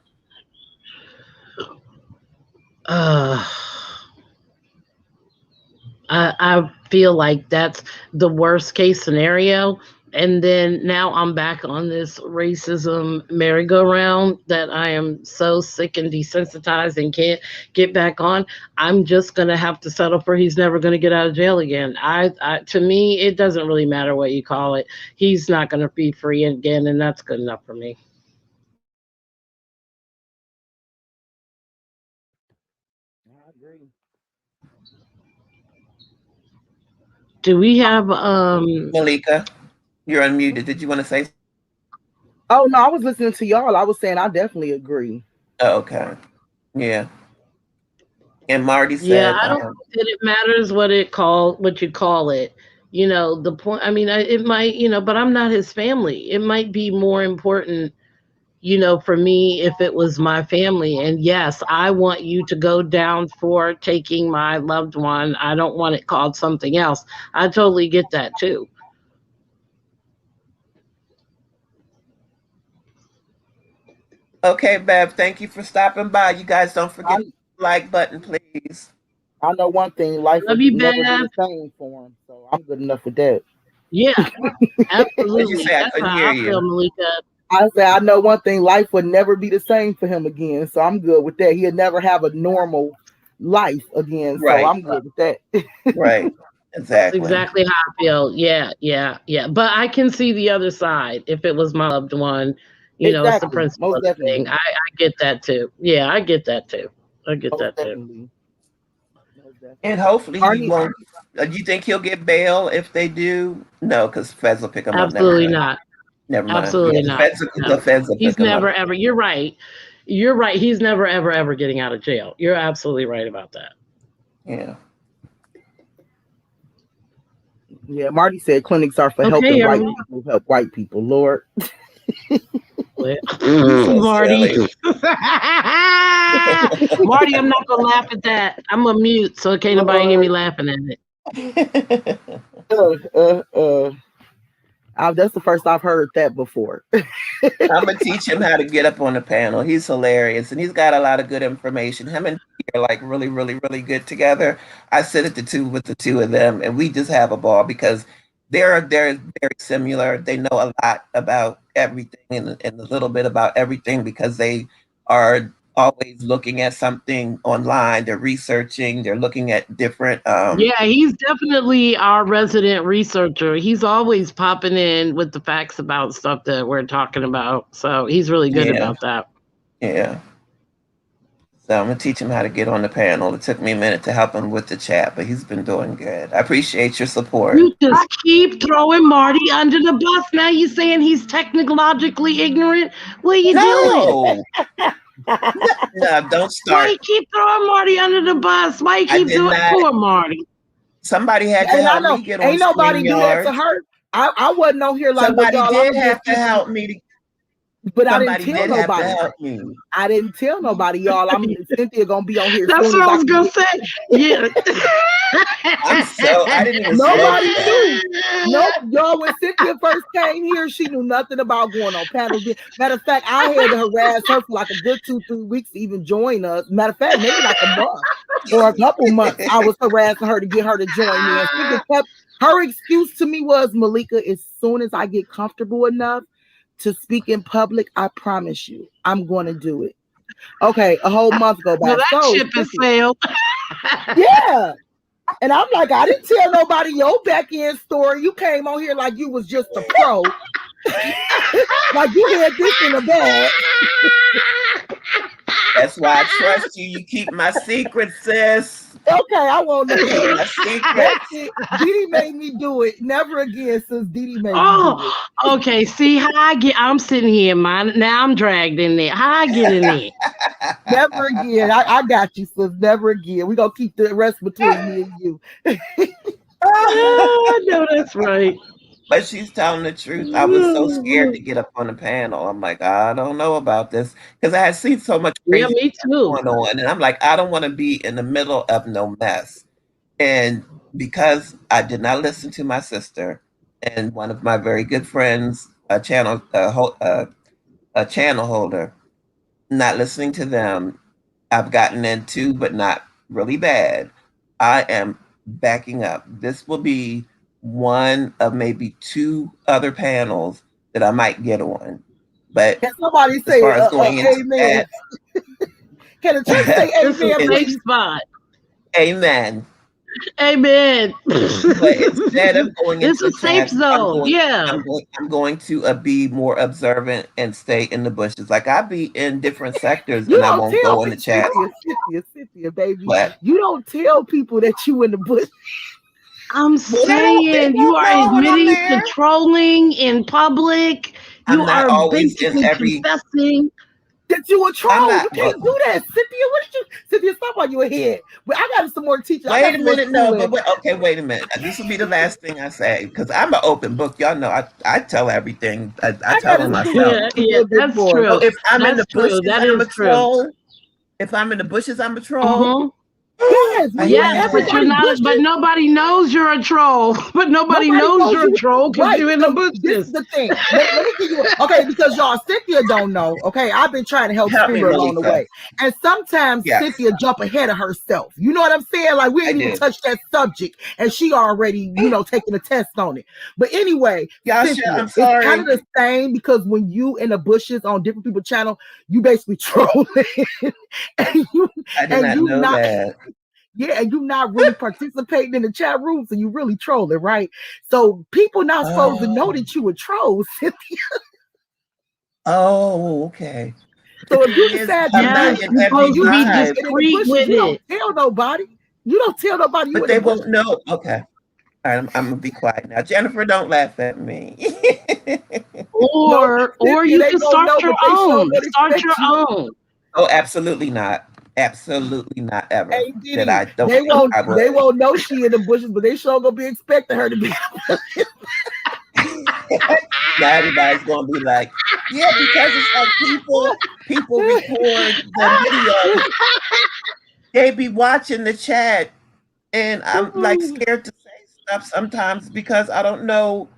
I feel like that's the worst case scenario. And then now I'm back on this racism merry-go-round that I am so sick and desensitized and can't get back on. I'm just going to have to settle for he's never going to get out of jail again. To me, it doesn't really matter what you call it. He's not going to be free again, and that's good enough for me. I agree. Do we have Malika, you're unmuted. Did you want to say? Oh no, I was listening to y'all. I was saying I definitely agree. Oh, okay. Yeah. And Marty said, yeah, I don't think that it matters what you call it. You know, the point, I mean, it might, but I'm not his family. It might be more important, for me if it was my family. And yes, I want you to go down for taking my loved one. I don't want it called something else. I totally get that too. okay, Bev, thank you for stopping by. You guys don't forget the like button, please. I know one thing, life will Love you, never be Bev. the same for him. So I'm good enough with that. Yeah, What did you absolutely. say? I That's couldn't how hear I you. feel, Malika. I say I know one thing, life would never be the same for him again. So I'm good with that. He'll never have a normal life again. Right. So I'm good with that. Right. That's Exactly. exactly how I feel. Yeah. But I can see the other side. If it was my loved one, it's the Exactly. principle Most of the definitely. thing. I get that too. Yeah, I get that too. Most definitely. Most definitely. And hopefully Arnie- he won't. You think he'll get bail if they do? No, because feds will pick him Absolutely up. not. Never mind. Absolutely Yeah, not. the feds will He's pick him never up. ever. You're right. You're right. He's never ever getting out of jail. You're absolutely right about that. Yeah. Yeah, Marty said clinics are for Okay, helping white everyone. people help white people. Lord. Marty. silly. Marty, I'm not gonna laugh at that. I'm gonna mute so can't nobody hear me laughing at it. That's the first I've heard that before. I'm gonna teach him how to get up on the panel. He's hilarious, and he's got a lot of good information. Him and he are like really, really, really good together. I sit at the two of them, and we just have a ball because they're very similar. They know a lot about everything and a little bit about everything because they are always looking at something online. They're researching. They're looking at different. Yeah, he's definitely our resident researcher. He's always popping in with the facts about stuff that we're talking about. So he's really good about that. Yeah. So I'm gonna teach him how to get on the panel. It took me a minute to help him with the chat, but he's been doing good. I appreciate your support. You just keep throwing Marty under the bus. Now you're saying he's technologically ignorant. What are you doing? No, don't start. Why you keep throwing Marty under the bus? Why you keep doing poor Marty? Somebody had to help me get on. Ain't nobody do that to her. I wasn't on here like somebody y'all. did have to help me. But I Somebody didn't tell did have to nobody. help me. I didn't tell nobody, y'all. Cynthia gonna be on here. That's soon what as I was can gonna get- say. Yeah. I didn't even Nobody smoke that. knew. Nope, y'all. When Cynthia first came here, she knew nothing about going on panels. Matter of fact, I had to harass her for like a good 2-3 weeks to even join us. Matter of fact, maybe like a month or a couple months. I was harassing her to get her to join me. And Cynthia kept, her excuse to me was, Malika, as soon as I get comfortable enough to speak in public, I promise you, I'm going to do it. Okay, a whole month go by. Well, that So, ship has sailed. yeah. And I'm like, I didn't tell nobody your back end story. You came on here like you was just a pro. Like you had this in the bag. That's why I trust you. You keep my secret, sis. Okay, I won't know. Keep my secret. That's it. Didi made me do it. Never again since Didi made me do it. Okay. See how I'm sitting here, man. Now I'm dragged in there. How I get in there? Never again. I got you, sis. Never again. We're gonna keep the rest between me and you. Oh, no, that's right. But she's telling the truth. I was so scared to get up on the panel. I'm like, I don't know about this. Because I had seen so much crazy me stuff too. going on. And I'm like, I don't want to be in the middle of no mess. And because I did not listen to my sister and one of my very good friends, a channel holder, not listening to them, I've gotten into, but not really bad. I am backing up. This will be one of maybe 2 other panels that I might get on. But can somebody say amen? Can the church say amen, please? Spot. Amen. Amen. But instead of going into it's a safe zone. I'm going to be more observant and stay in the bushes. Like I'll be in different sectors and I won't go in the chat. Cynthia, baby. What? You don't tell people that you in the bush. I'm saying you are admitting to trolling in public. You are always in basically confessing that you a troll. You can't do that, Cynthia. What did you, Cynthia? Stop on your head. But I got some more teachers. Wait a minute, wait a minute. This will be the last thing I say because I'm an open book. Y'all know I tell everything. I tell them myself. Yeah, that's true. So if I'm in the bushes, I'm a true. troll. If I'm in the bushes, I'm a troll. Yes, but you're not. But nobody knows you're a troll. But nobody knows you're a troll because you're in the bushes. This is the thing. Let me give you because y'all Cynthia don't know. Okay, I've been trying to help her along the way, and sometimes Cynthia jump ahead of herself. You know what I'm saying? Like we ain't even touched that subject, and she already taking a test on it. But anyway, Cynthia, I'm sorry. It's kind of the same because when you in the bushes on different people's channel, you basically trolling, and I did not know that. Yeah, and you're not really participating in the chat room, so you really trolling, right? So people not supposed to know that you a troll, Cynthia. Oh, okay. So if you decide you're supposed to be discreet with it, you don't tell nobody. You don't tell nobody. But they won't know. Okay. All right, I'm gonna be quiet now. Jennifer, don't laugh at me. or you can start your own. Start your own. Oh, absolutely not. Absolutely not ever. Hey, that I don't. They won't know she in the bushes, but they sure gonna be expecting her to be. Now everybody's gonna be like, yeah, because it's like people record the video. They be watching the chat, and I'm like scared to say stuff sometimes because I don't know.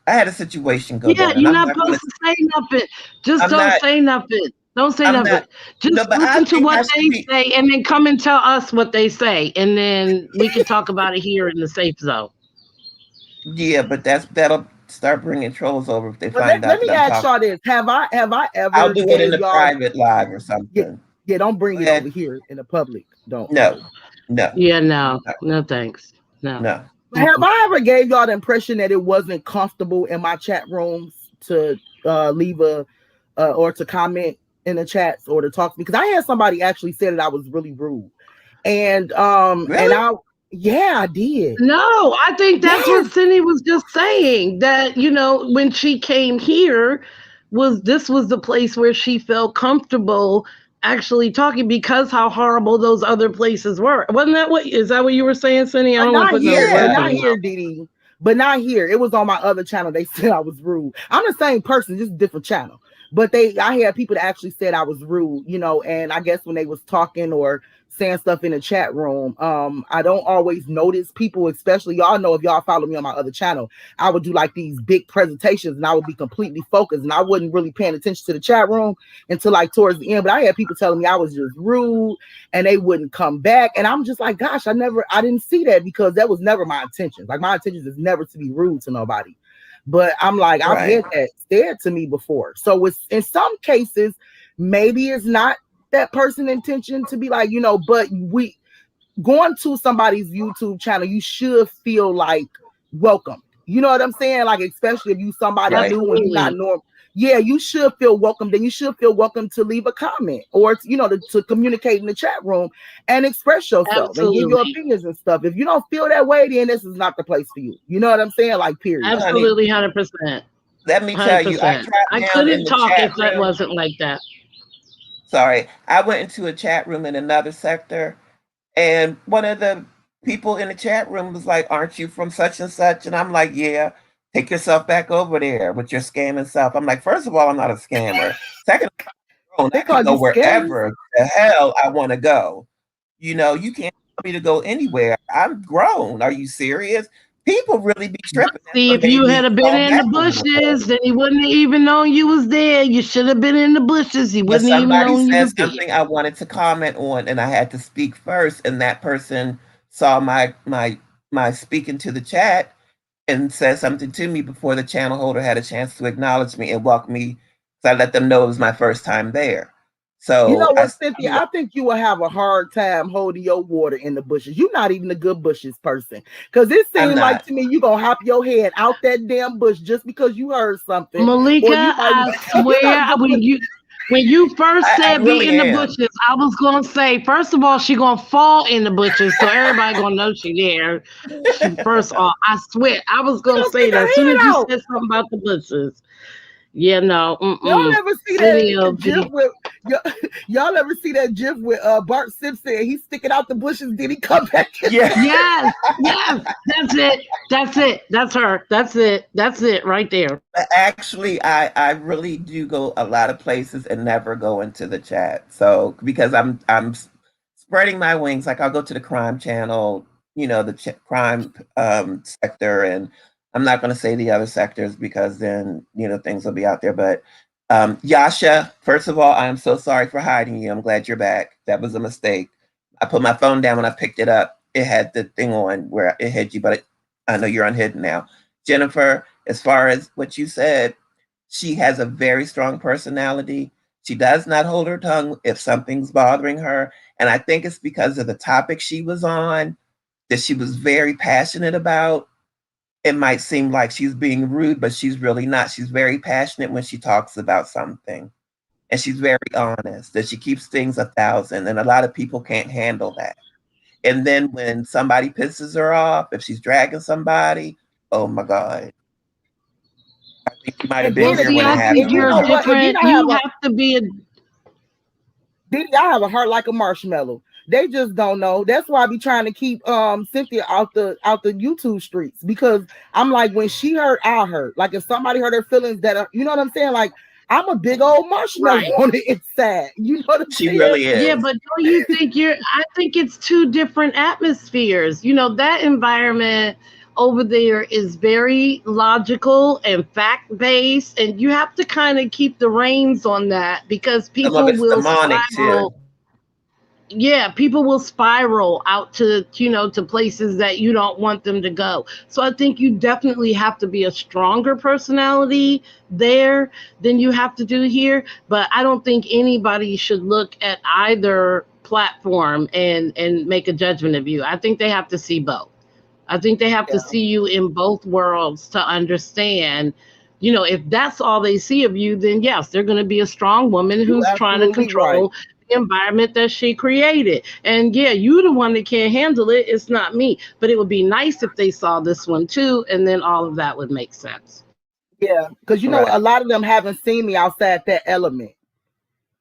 I had a situation go down. You're not supposed to say nothing. Just don't say nothing. Don't say nothing. Just listen to what they say and then come and tell us what they say. And then we can talk about it here in the safe zone. Yeah, but that'll start bringing trolls over if they find out. Let me ask y'all this. Have I ever I'll do it in a private live or something. Yeah, don't bring it over here in the public. Don't. No. Yeah, no, thanks. No. Have I ever gave y'all the impression that it wasn't comfortable in my chat rooms to leave or to comment in the chats or to talk to me? Because I had somebody actually say that I was really rude, and really? I did. No, I think that's what Cindy was just saying, that when she came here, this was the place where she felt comfortable actually talking because how horrible those other places were. Wasn't that what you were saying, Cindy? Not here, Didi. but not here. It was on my other channel. They said I was rude. I'm the same person, just a different channel. But I had people that actually said I was rude, you know, and I guess when they was talking or saying stuff in the chat room, I don't always notice people, especially y'all know if y'all follow me on my other channel, I would do like these big presentations and I would be completely focused and I wasn't really paying attention to the chat room until like towards the end. But I had people telling me I was just rude and they wouldn't come back. And I'm just like, gosh, I didn't see that because that was never my intention. Like my intention is never to be rude to nobody. But I'm like, I've had that said to me before. So it's in some cases, maybe it's not that person's intention to be like, you know, but we going to somebody's YouTube channel, you should feel like welcome. You know what I'm saying? Like, especially if you somebody new and you're not normal. Yeah, you should feel welcome. Then you should feel welcome to leave a comment or, you know, to communicate in the chat room and express yourself and give your opinions and stuff. If you don't feel that way, then this is not the place for you. You know what I'm saying? Like, period. Absolutely, 100%. Let me tell you, I couldn't talk if that wasn't like that. Sorry, I went into a chat room in another sector, and one of the people in the chat room was like, "Aren't you from such and such?" And I'm like, "Yeah." Take yourself back over there with your scamming self. I'm like, first of all, I'm not a scammer. Second, I can go wherever the hell I want to go. You know, you can't tell me to go anywhere. I'm grown. Are you serious? People really be tripping. See, if you had been in the bushes, then he wouldn't have even known you was there. You should have been in the bushes. He wouldn't even known you was there. Something I wanted to comment on, and I had to speak first, and that person saw my speaking to the chat and said something to me before the channel holder had a chance to acknowledge me and welcome me. So I let them know it was my first time there. So you know what, Cynthia, I think you will have a hard time holding your water in the bushes. You're not even a good bushes person. Because it seems like to me you're going to hop your head out that damn bush just because you heard something. Malika, I swear, when you first said be in the bushes, I was going to say, first of all, she going to fall in the bushes, so everybody going to know she there. First of all, I swear, I was going to say that as soon as you said something about the bushes. Yeah, no. Y'all ever see that GIF with y'all ever see that GIF with Bart Simpson? He's sticking out the bushes. Did he come back? Yes. That's it. That's her. That's it right there. Actually, I really do go a lot of places and never go into the chat. So because I'm spreading my wings, like I'll go to the crime channel, you know, the crime sector, and I'm not going to say the other sectors because then, you know, things will be out there. But Yasha, first of all, I am so sorry for hiding you. I'm glad you're back. That was a mistake. I put my phone down when I picked it up. It had the thing on where it hid you, but I know you're unhidden now. Jennifer, as far as what you said, she has a very strong personality. She does not hold her tongue if something's bothering her. And I think it's because of the topic she was on that she was very passionate about. It might seem like she's being rude, but she's really not. She's very passionate when she talks about something. And she's very honest, that she keeps things 1,000. And a lot of people can't handle that. And then when somebody pisses her off, if she's dragging somebody, oh my God. I think you might have been here when it happened. You're different. You have to be a... Diddy, I have a heart like a marshmallow. They just don't know. That's why I be trying to keep Cynthia out the YouTube streets, because I'm like, when she hurt, I hurt. Like if somebody hurt her feelings, that are, you know what I'm saying? Like I'm a big old marshmallow on the inside. You know what I'm saying? She really is. Yeah, but don't you think I think it's two different atmospheres. You know, that environment over there is very logical and fact-based, and you have to kind of keep the reins on that because people will spiral. Yeah, people will spiral out to, you know, to places that you don't want them to go. So I think you definitely have to be a stronger personality there than you have to do here. But I don't think anybody should look at either platform and make a judgment of you. I think they have to see both. I think they have to see you in both worlds to understand, you know, if that's all they see of you, then yes, they're going to be a strong woman who's trying to control the environment that she created. And yeah, you're the one that can't handle it. It's not me. But it would be nice if they saw this one too, and then all of that would make sense. Yeah, because you know, a lot of them haven't seen me outside that element.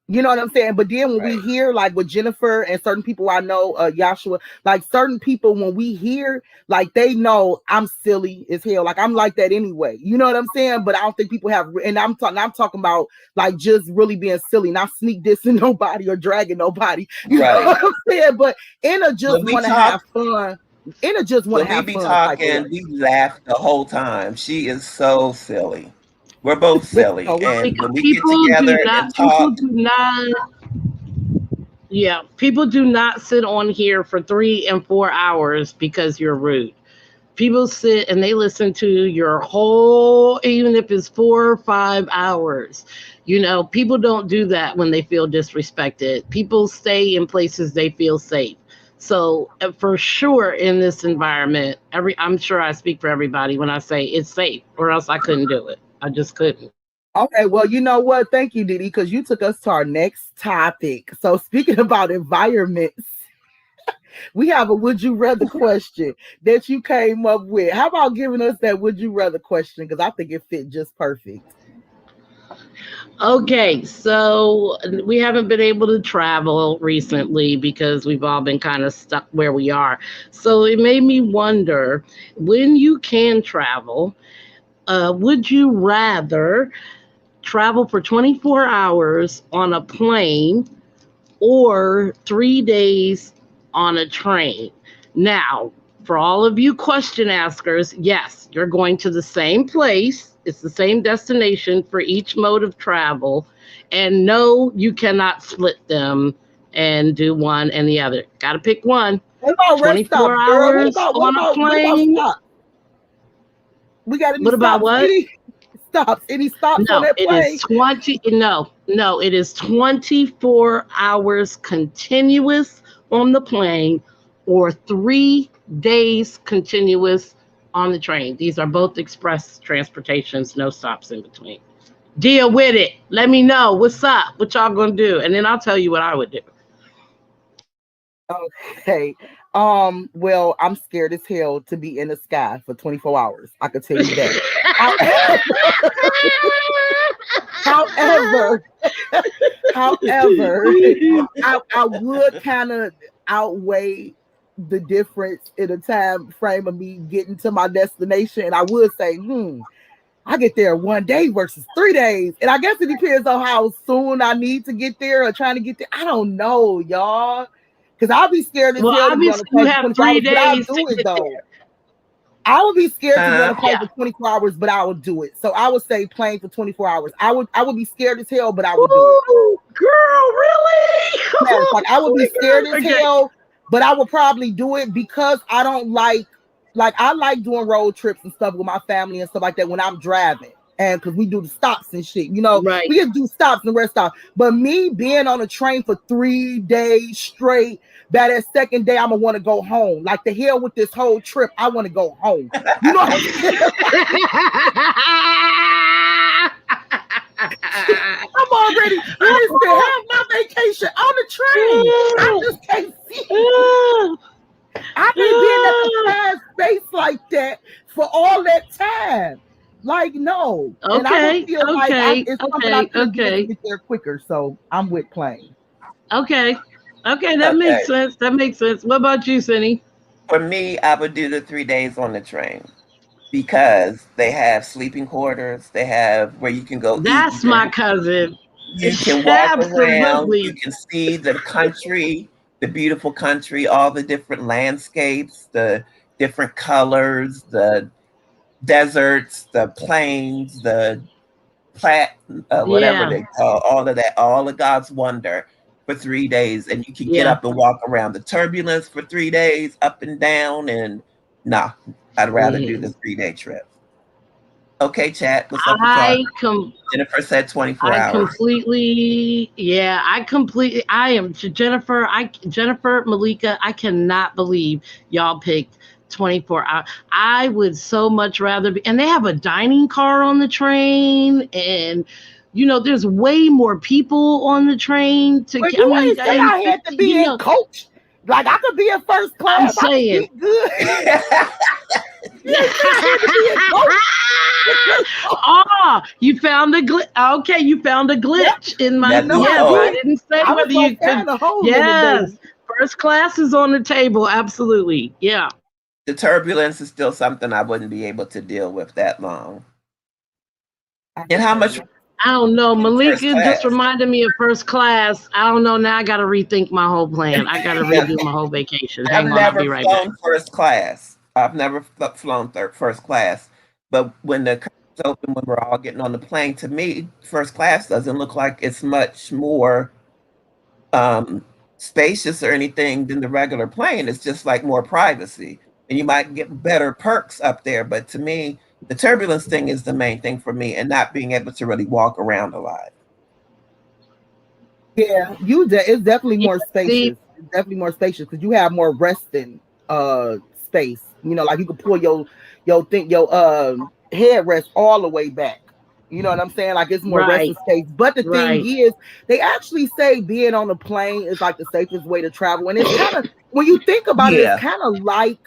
You know what I'm saying? But then when we Right. hear like with Jennifer and certain people I know, Joshua, like certain people, when we hear, like they know I'm silly as hell. Like I'm like that anyway. You know what I'm saying? But I don't think people have, and I'm talking about like just really being silly, not sneak dissing nobody or dragging nobody. You know Right. what I'm saying? But Anna just When we want to talk, have fun. Anna just want when to we have be fun type of talking, way. we laugh the whole time. She is so silly. We're both silly. So And Because when we get together and people talk, do not, yeah, people do not sit on here for 3 and 4 hours because you're rude. People sit and they listen to your whole, even if it's 4 or 5 hours. People don't do that when they feel disrespected. People stay in places they feel safe. So for sure in this environment, I'm sure I speak for everybody when I say it's safe, or else I couldn't do it. I just couldn't. okay, well, you know what? Thank you, Didi, because you took us to our next topic. So speaking about environments, we have a would you rather question that you came up with. How about giving us that would you rather question? Because I think it fit just perfect. Okay, so we haven't been able to travel recently because we've all been kind of stuck where we are. So it made me wonder, when you can travel, would you rather travel for 24 hours on a plane or 3 days on a train? Now, for all of you question askers, yes, you're going to the same place. It's the same destination for each mode of travel. And no, you cannot split them and do one and the other. Got to pick one. What about rest 24 stops, girl? hours on a What about plane. stops? We got any What about stops? what? Any stops on No, that it is plane? 20. No, it is 24 hours continuous on the plane or 3 days continuous on the train. These are both express transportations, no stops in between. Deal with it. Let me know what's up, what y'all gonna do, and then I'll tell you what I would do. Okay. Well, I'm scared as hell to be in the sky for 24 hours. I could tell you that. However, however, I would kind of outweigh the difference in the time frame of me getting to my destination. And I would say, I get there one day versus 3 days. And I guess it depends on how soon I need to get there or trying to get there. I don't know, y'all. Because I'll be scared as Well, hell to be on a obviously, you plane for have 24 three hours, but I'll days to do it get though. there. I would be scared to be on a huh? plane Yeah. for 24 hours, but I would do it. So I would say plane for 24 hours. I would be scared as hell, but I would do it. Ooh, girl, really? Yes, like I would Oh be my scared God. as Okay. hell, but I would probably do it because I don't like I like doing road trips and stuff with my family and stuff like that when I'm driving. And because we do the stops and shit, Right. we just do stops and rest stops. But me being on a train for 3 days straight, by that second day, I'm gonna want to go home. Like the hell with this whole trip, I want to go home. You know what I'm saying? I'm already, listen, have my vacation on the train. I just can't see it. I can't be in that confined space like that for all that time. Like, no. And I would Okay, feel like okay, it's something I okay, could have did to okay, get there quicker. So I'm with plane. okay, okay. That Okay. makes sense. That makes sense. What about you, Cindy? For me, I would do the 3 days on the train because they have sleeping quarters. They have where you can go eat. That's my cousin. You can walk around. You Absolutely. can see the country, the beautiful country, all the different landscapes, the different colors, the deserts, the plains, the whatever Yeah, they call all of that, all of God's wonder for 3 days, and you can get yeah. up and walk around the turbulence for 3 days, up and down, and nah, I'd rather do the Mhm. 3 day trip. Okay, chat, what's up with y'all? I com Jennifer said 24 I hours. completely, yeah, I am Jennifer, Malika, I cannot believe y'all picked 24 hours. I would so much rather be, and they have a dining car on the train, and there's way more people on the train But I you mean, ain't say I had to be in coach. Like I could be in first I'm class. I could saying, eat good. Oh, you found a glitch. Okay, you found a glitch in my. That's Yes, all. I didn't say I was whether gonna you find could. a hole in it, Yes, baby. first class is on the table. Absolutely. Yeah. The turbulence is still something I wouldn't be able to deal with that long. And how much I don't know. in first Malika just class? reminded me of first class. I don't know. Now I got to rethink my whole plan. I got to redo my whole vacation. I've Hang on, I'll never be right back. flown first class. I've never flown first class. But when the curtains open, when we're all getting on the plane, to me, first class doesn't look like it's much more spacious or anything than the regular plane. It's just like more privacy. And you might get better perks up there. But to me, the turbulence thing is the main thing for me, and not being able to really walk around a lot. Yeah, it's definitely more See, spacious. It's definitely more spacious because you have more resting space. You know, like you can pull your headrest all the way back. You know what I'm saying? Like it's more right, resting space. But the thing right. is, they actually say being on a plane is like the safest way to travel. And it's kind of when you think about it, it's Yeah, kind of like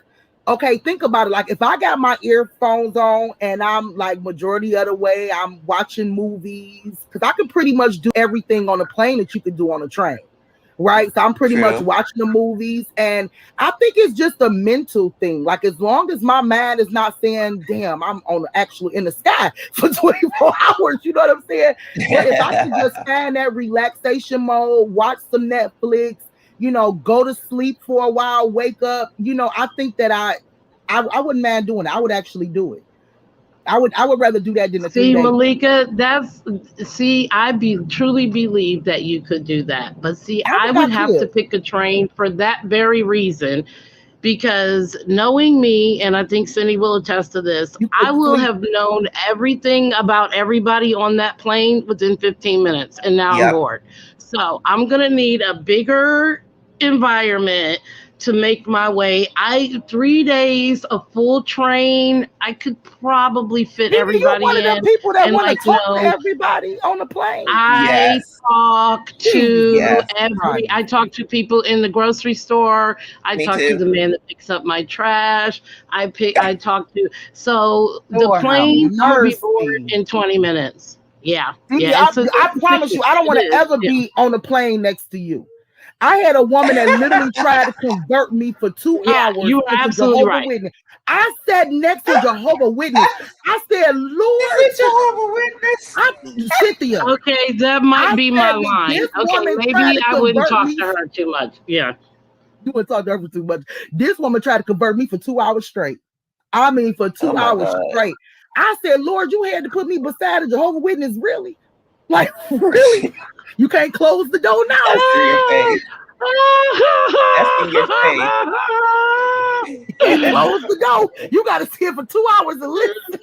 okay, think about it. Like if I got my earphones on and I'm like majority of the way, I'm watching movies because I can pretty much do everything on a plane that you could do on a train. Right. So I'm pretty much true. watching the movies. And I think it's just a mental thing. Like as long as my mind is not saying, damn, I'm on actually in the sky for 24 hours, you know what I'm saying? But if I can just find that relaxation mode, watch some Netflix, you know, go to sleep for a while, wake up, you know, I think that I wouldn't mind doing it. I would actually do it. I would rather do that than a See, 3 day. Malika, truly believe that you could do that. But see, I I think I would have to could. pick a train for that very reason because knowing me, and I think Cindy will attest to this, You I could will sleep. have known everything about everybody on that plane within 15 minutes, and now I'm Yep. bored. So I'm going to need a bigger environment to make my way. 3 days, a full train, I could probably fit Maybe you're one everybody of them in. people that And want to like, talk to no, everybody on the plane. I Yes. talk to Jesus Yes. Christ. I talk to people in the grocery store. I Me talk to too. the man that picks up my trash. I talk to, so the Lord have plane, I'm gonna be bored mercy. in 20 minutes. Yeah. See, Yeah. I It's a promise you, sickness. I don't It want to is. ever Yeah. be on a plane next to you. I had a woman that literally tried to convert me for 2 Yeah, hours you are into absolutely Jehovah right. Witness. I sat next to Jehovah Witness. I said, Is Lord, it Jehovah Witness? Cynthia, Okay, that might I be my said, line. this Okay, woman tried maybe to I wouldn't convert talk me. to her too much. Yeah. You wouldn't talk to her for too much. This woman tried to convert me for 2 hours straight. I mean, for Oh two my hours God. straight. I said, Lord, you had to put me beside a Jehovah Witness, really? Like, really? You can't close the door now. Testing your faith. Testing your faith. You can't close the door. You got to sit for 2 hours and listen.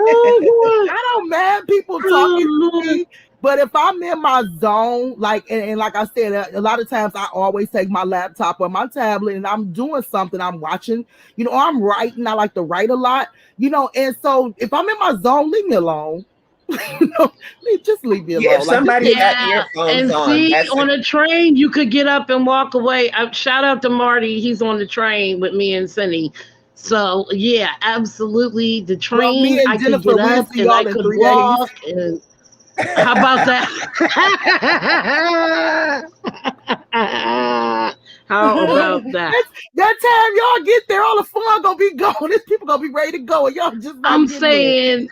I don't mind people talking to me, but if I'm in my zone, like and like I said, a lot of times I always take my laptop or my tablet and I'm doing something, I'm watching, you know, or I'm writing. I like to write a lot, you know, and so if I'm in my zone, leave me alone. You know, just leave me Yeah, if alone. Like just somebody's got Yeah, earphones and on, see, that's on a train, you could get up and walk away. Shout out to Marty; he's on the train with me and Cindy. So yeah, absolutely, the well, train, me and I could Jennifer, get we'll up see and I y'all in could 3 days. walk. And how about that? How about that? That time y'all get there, all the fun gonna be gone. These people gonna be ready to go, and y'all just not I'm getting there.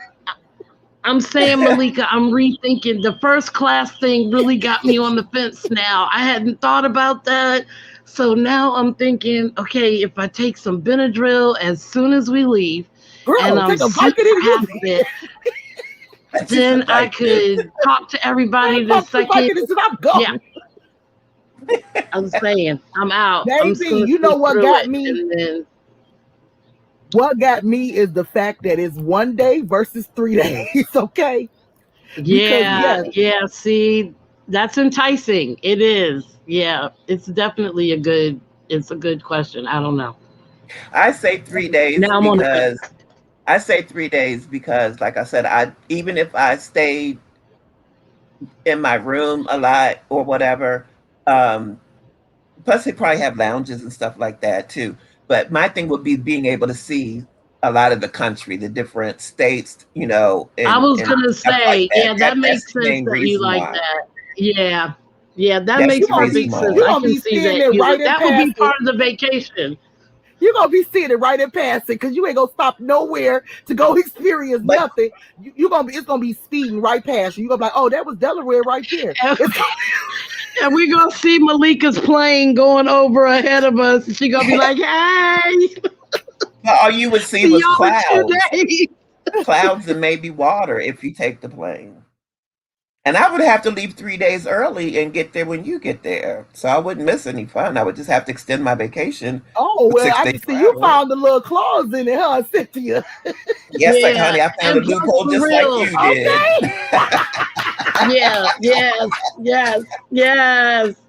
saying, Malika, I'm rethinking the first class thing. Really got me on the fence now. I hadn't thought about that. So now I'm thinking, okay, if I take some Benadryl as soon as we leave and Girl, I'm take a super Vicodin. happy, then I could talk to everybody the Pump some second. Vicodin and I'm Yeah, gone. I'm saying I'm out. I'm just Baby, gonna you know sleep what through got it, me? and then What got me is the fact that it's 1 day versus 3 days, okay? Because yeah, yes, yeah. See, that's enticing. It is. Yeah, it's definitely a good. It's a good question. I don't know. I say 3 days Now I'm on the because fence. like I said, I even if I stayed in my room a lot or whatever, plus they probably have lounges and stuff like that too. But my thing would be being able to see a lot of the country, the different states, you know, I was and gonna stuff like say, that. yeah, that That's makes the sense main that you reason like why. that. Yeah. Yeah, that That's makes the reason perfect why. sense. You're I gonna can be see seeing that it you right in that would be passing. part of the vacation. You're gonna be seeing it right in passing because you ain't gonna stop nowhere to go experience But nothing. You're gonna be it's gonna be speeding right past you. You're gonna be like, oh, that was Delaware right there. And, It's and we're gonna see Malika's plane going over ahead of us. And she's gonna be like, hey, all you would see see was y'all in 2 clouds, days. clouds and maybe water if you take the plane. And I would have to leave 3 days early and get there when you get there. So I wouldn't miss any fun. I would just have to extend my vacation oh with well, I 6 days can see you travel. found the little clause in it, huh, Cynthia? Yes, Yeah, honey, I found a and plus loophole for just like real. you did. Okay. Yeah,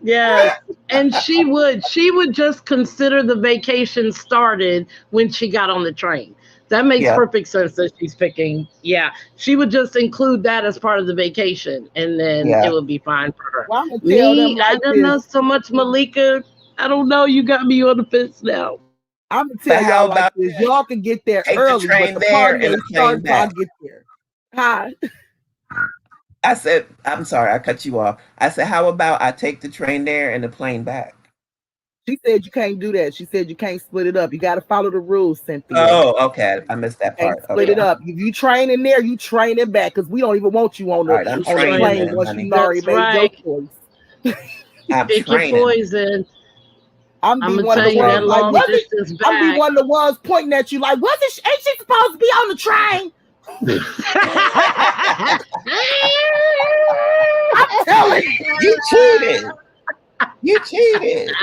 yes. And she would just consider the vacation started when she got on the train. That makes Yeah, perfect sense that she's picking. Yeah, she would just include that as part of the vacation, and then it yeah. would be fine for her. Well, I'm gonna tell them Me, I like don't this. know so much, Malika. I don't know. You got me on the fence now. I'm gonna But tell how y'all like about this. Y'all can get there take the early, but train the there party and the ain't plane starting till I back? get there. Hi. I said, I'm sorry, I cut you off. I said, how about I take the train there and the plane back? She said you can't do that. She said you can't split it up. You got to follow the rules, Cynthia. Oh, okay. I missed that Can't part. split it Okay. Yeah, up. If you train in there, you train it back because we don't even want you All right, I'm on the training train. plane then, once you honey. already That's made your right. choice. I'm Pick your training. poison. I'm I'm be gonna one of tell the you ones that Okay. like, long was it? distance I'm be back. one of the ones pointing at you like, was it? Ain't she supposed to be on the train? I'm telling you. You cheated. You cheated.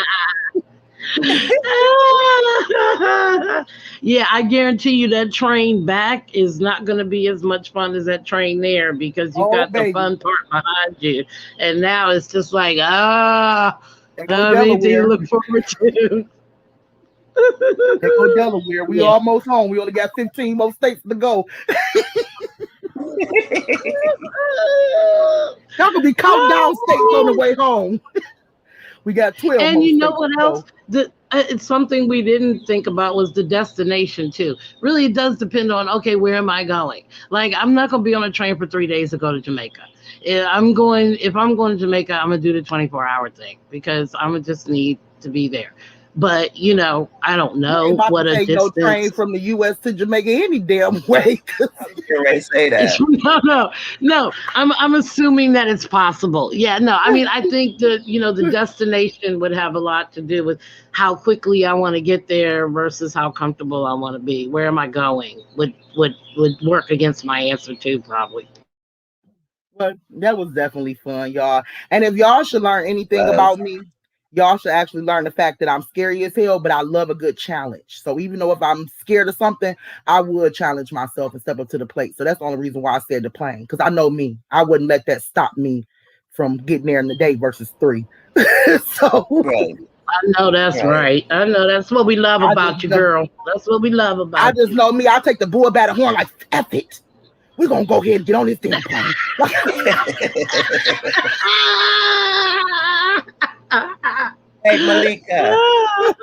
Yeah, I guarantee you that train back is not going to be as much fun as that train there because you Oh, got the baby. fun part behind you. And now it's just like, There go anything to Delaware. look forward to. There go Delaware. We Yeah. almost home. We only got 15 more states to go. Y'all gonna be counting down states on the way home. We got 12 And more you know states what to else? go. It's something we didn't think about was the destination too. Really, it does depend on okay, where am I going? Like, I'm not gonna be on a train for 3 days to go to Jamaica. If I'm going to Jamaica, I'm gonna do the 24-hour thing because I'm gonna just need to be there. But I don't You ain't know about to what a take no train distance. from the US to Jamaica any damn way. I was getting ready to say that. No. I'm assuming that it's possible. Yeah, no. I mean, I think that the destination would have a lot to do with how quickly I want to get there versus how comfortable I want to be. Where am I going? Would work against my answer too, probably. But that was definitely fun, y'all. And if y'all should learn anything Was. about me, y'all should actually learn the fact that I'm scary as hell, but I love a good challenge. So even though if I'm scared of something, I would challenge myself and step up to the plate. So that's the only reason why I said the plane, because I know me. I wouldn't let that stop me from getting there in the day versus 3. So Right. I know that's Right. right. I know that's what we love I just about you, know, girl. That's what we love I about just you. know me. I take the bull by the horn like F it. We're gonna go ahead and get on this damn plane. Hey, Malika,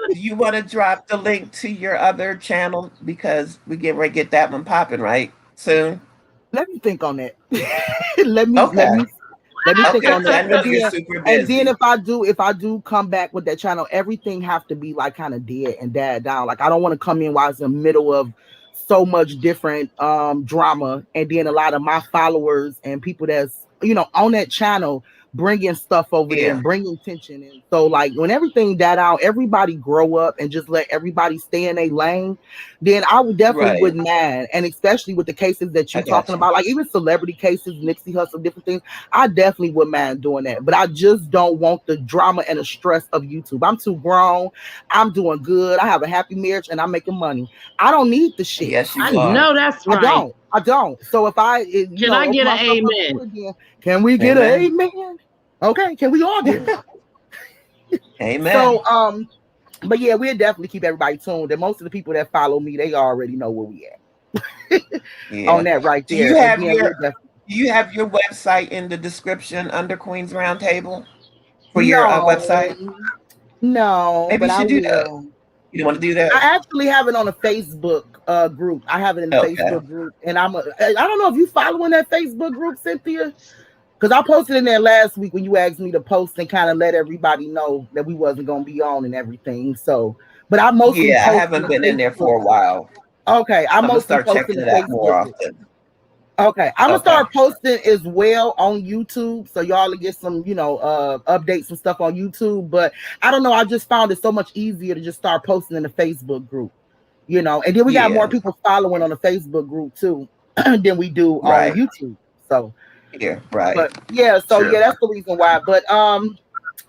do you want to drop the link to your other channel because we get ready to get that one popping right soon? Let me think on that. let me Okay. think Okay, on 'cause I that. know you're super And then busy. if I do come back with that channel, everything have to be like kind of dead and died down. Like I don't want to come in while it's in the middle of so much different drama, and then a lot of my followers and people that's on that channel bringing stuff over there Yeah. and bringing tension. And so like when everything died out, everybody grow up and just let everybody stay in a lane, then I would definitely Right. wouldn't mind. And especially with the cases that I you got talking you. about, like even celebrity cases, Nipsey Hussle, different things, I definitely wouldn't mind doing that. But I just don't want the drama and the stress of YouTube. I'm too grown. I'm doing good. I have a happy marriage and I'm making money. I don't need the shit. Yes, I you are. know that's I right. don't. I don't. So if I, Can I open get an myself up amen? to it again, can we get an Amen. amen? Okay, can we all get it? Amen. So, but yeah, we'll definitely keep everybody tuned. And most of the people that follow me, they already know where we at. Yeah. On that right Do there. you And have then we'll do you have your website in the description under Queen's Roundtable for your no, website? no, Maybe but you I should do that. will. You don't want to do that? I actually have it on a Facebook group. I have it in the Facebook group, and I don't know if you following that Facebook group, Cynthia, because I posted in there last week when you asked me to post and kind of let everybody know that we wasn't gonna be on and everything. So, but I mostly I post haven't been in there Facebook. for a while. Okay, I I'm gonna mostly start post in checking the it out more Facebook group. often. Okay, I'm gonna start posting as well on YouTube, so y'all will get some, updates and stuff on YouTube. But I don't know, I just found it so much easier to just start posting in the Facebook group, and then we got more people following on the Facebook group too than we do on YouTube. So right. But that's the reason why. But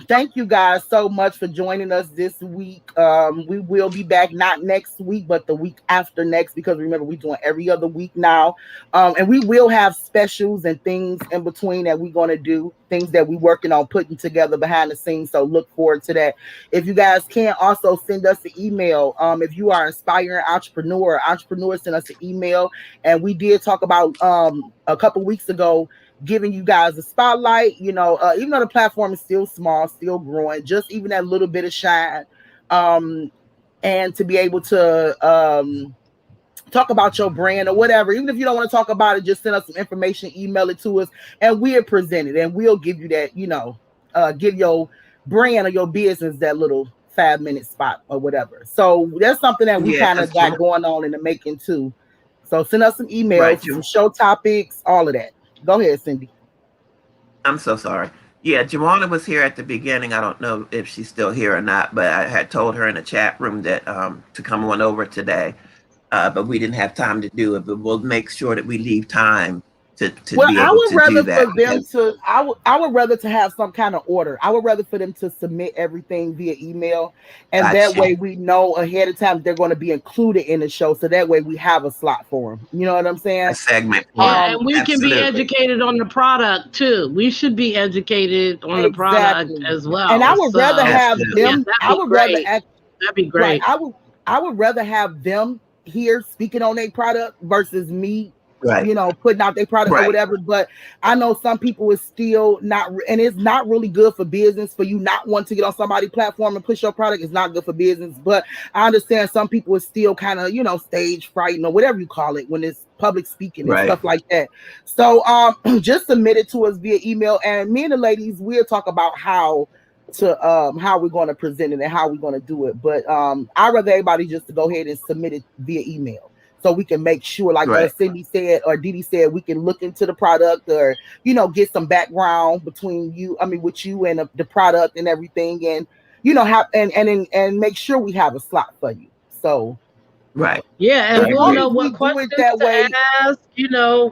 thank you guys so much for joining us this week. We will be back not next week, but the week after next, because remember, we're doing every other week now. And we will have specials and things in between that we're going to do, things that we're working on putting together behind the scenes. So look forward to that. If you guys can also send us an email. If you are an aspiring entrepreneur, send us an email. And we did talk about a couple weeks ago giving you guys a spotlight, even though the platform is still small, still growing, just even that little bit of shine, and to be able to talk about your brand or whatever. Even if you don't want to talk about it, just send us some information, email it to us, and we'll present it, and we'll give you that, give your brand or your business that little 5-minute spot or whatever. So that's something that we kind of got going on in the making too. So send us some emails, some show topics, all of that. Go ahead, Cindy. I'm so sorry. Yeah, Joanna was here at the beginning. I don't know if she's still here or not, but I had told her in the chat room that to come on over today, but we didn't have time to do it. But we'll make sure that we leave time to be able to do that. I would rather to have some kind of order. I would rather for them to submit everything via email, and that way we know ahead of time they're going to be included in the show. So that way we have a slot for them. You know what I'm saying? A segment. And we can be educated on the product too. We should be educated on the product as well. And I would rather have them. That'd be great. Right, I would rather have them here speaking on their product versus me. Putting out their product or whatever. But I know some people is still not, and it's not really good for business for you not want to get on somebody's platform and push your product. It's not good for business. But I understand some people is still kind of, stage frightened or whatever you call it when it's public speaking and stuff like that. So just submit it to us via email, and me and the ladies, we'll talk about how we're going to present it and how we're going to do it. But I'd rather everybody just to go ahead and submit it via email, so we can make sure, like Cindy said or Didi said, we can look into the product or, get some background with you and the product and everything, and, have and make sure we have a slot for you. So. Yeah, and we'll know what questions to ask,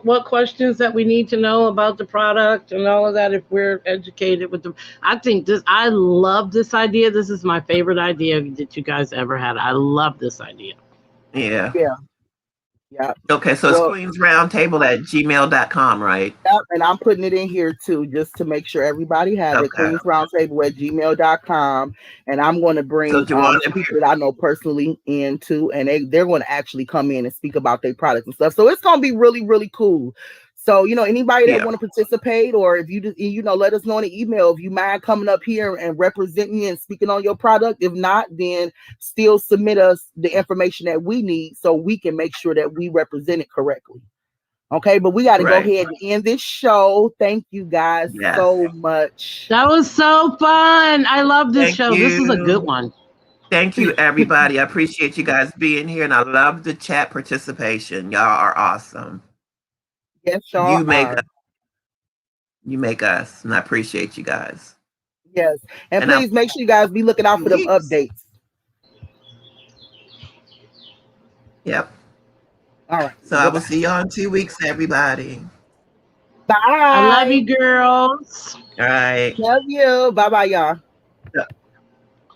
what questions that we need to know about the product and all of that if we're educated with them. I love this idea. This is my favorite idea that you guys ever had. I love this idea. Yeah. Yeah. Okay, so it's queensroundtable@gmail.com, right? Yep, and I'm putting it in here too, just to make sure everybody has it. queensroundtable@gmail.com, and I'm going to bring people that I know personally in too, and they're going to actually come in and speak about their products and stuff. So it's going to be really, really cool. So, anybody that want to participate, or if you just, let us know in the email if you mind coming up here and representing and speaking on your product. If not, then still submit us the information that we need so we can make sure that we represent it correctly. Okay, but we got to go ahead and end this show. Thank you guys so much. That was so fun. I love this show. This is a good one. Thank you, everybody. I appreciate you guys being here, and I love the chat participation. Y'all are awesome. Yes, y'all you make us, and I appreciate you guys. Yes, and please make sure you guys be looking out for them updates. Yep. All right. So I will see y'all in 2 weeks, everybody. Bye. I love you, girls. All right. Love you. Bye-bye, y'all.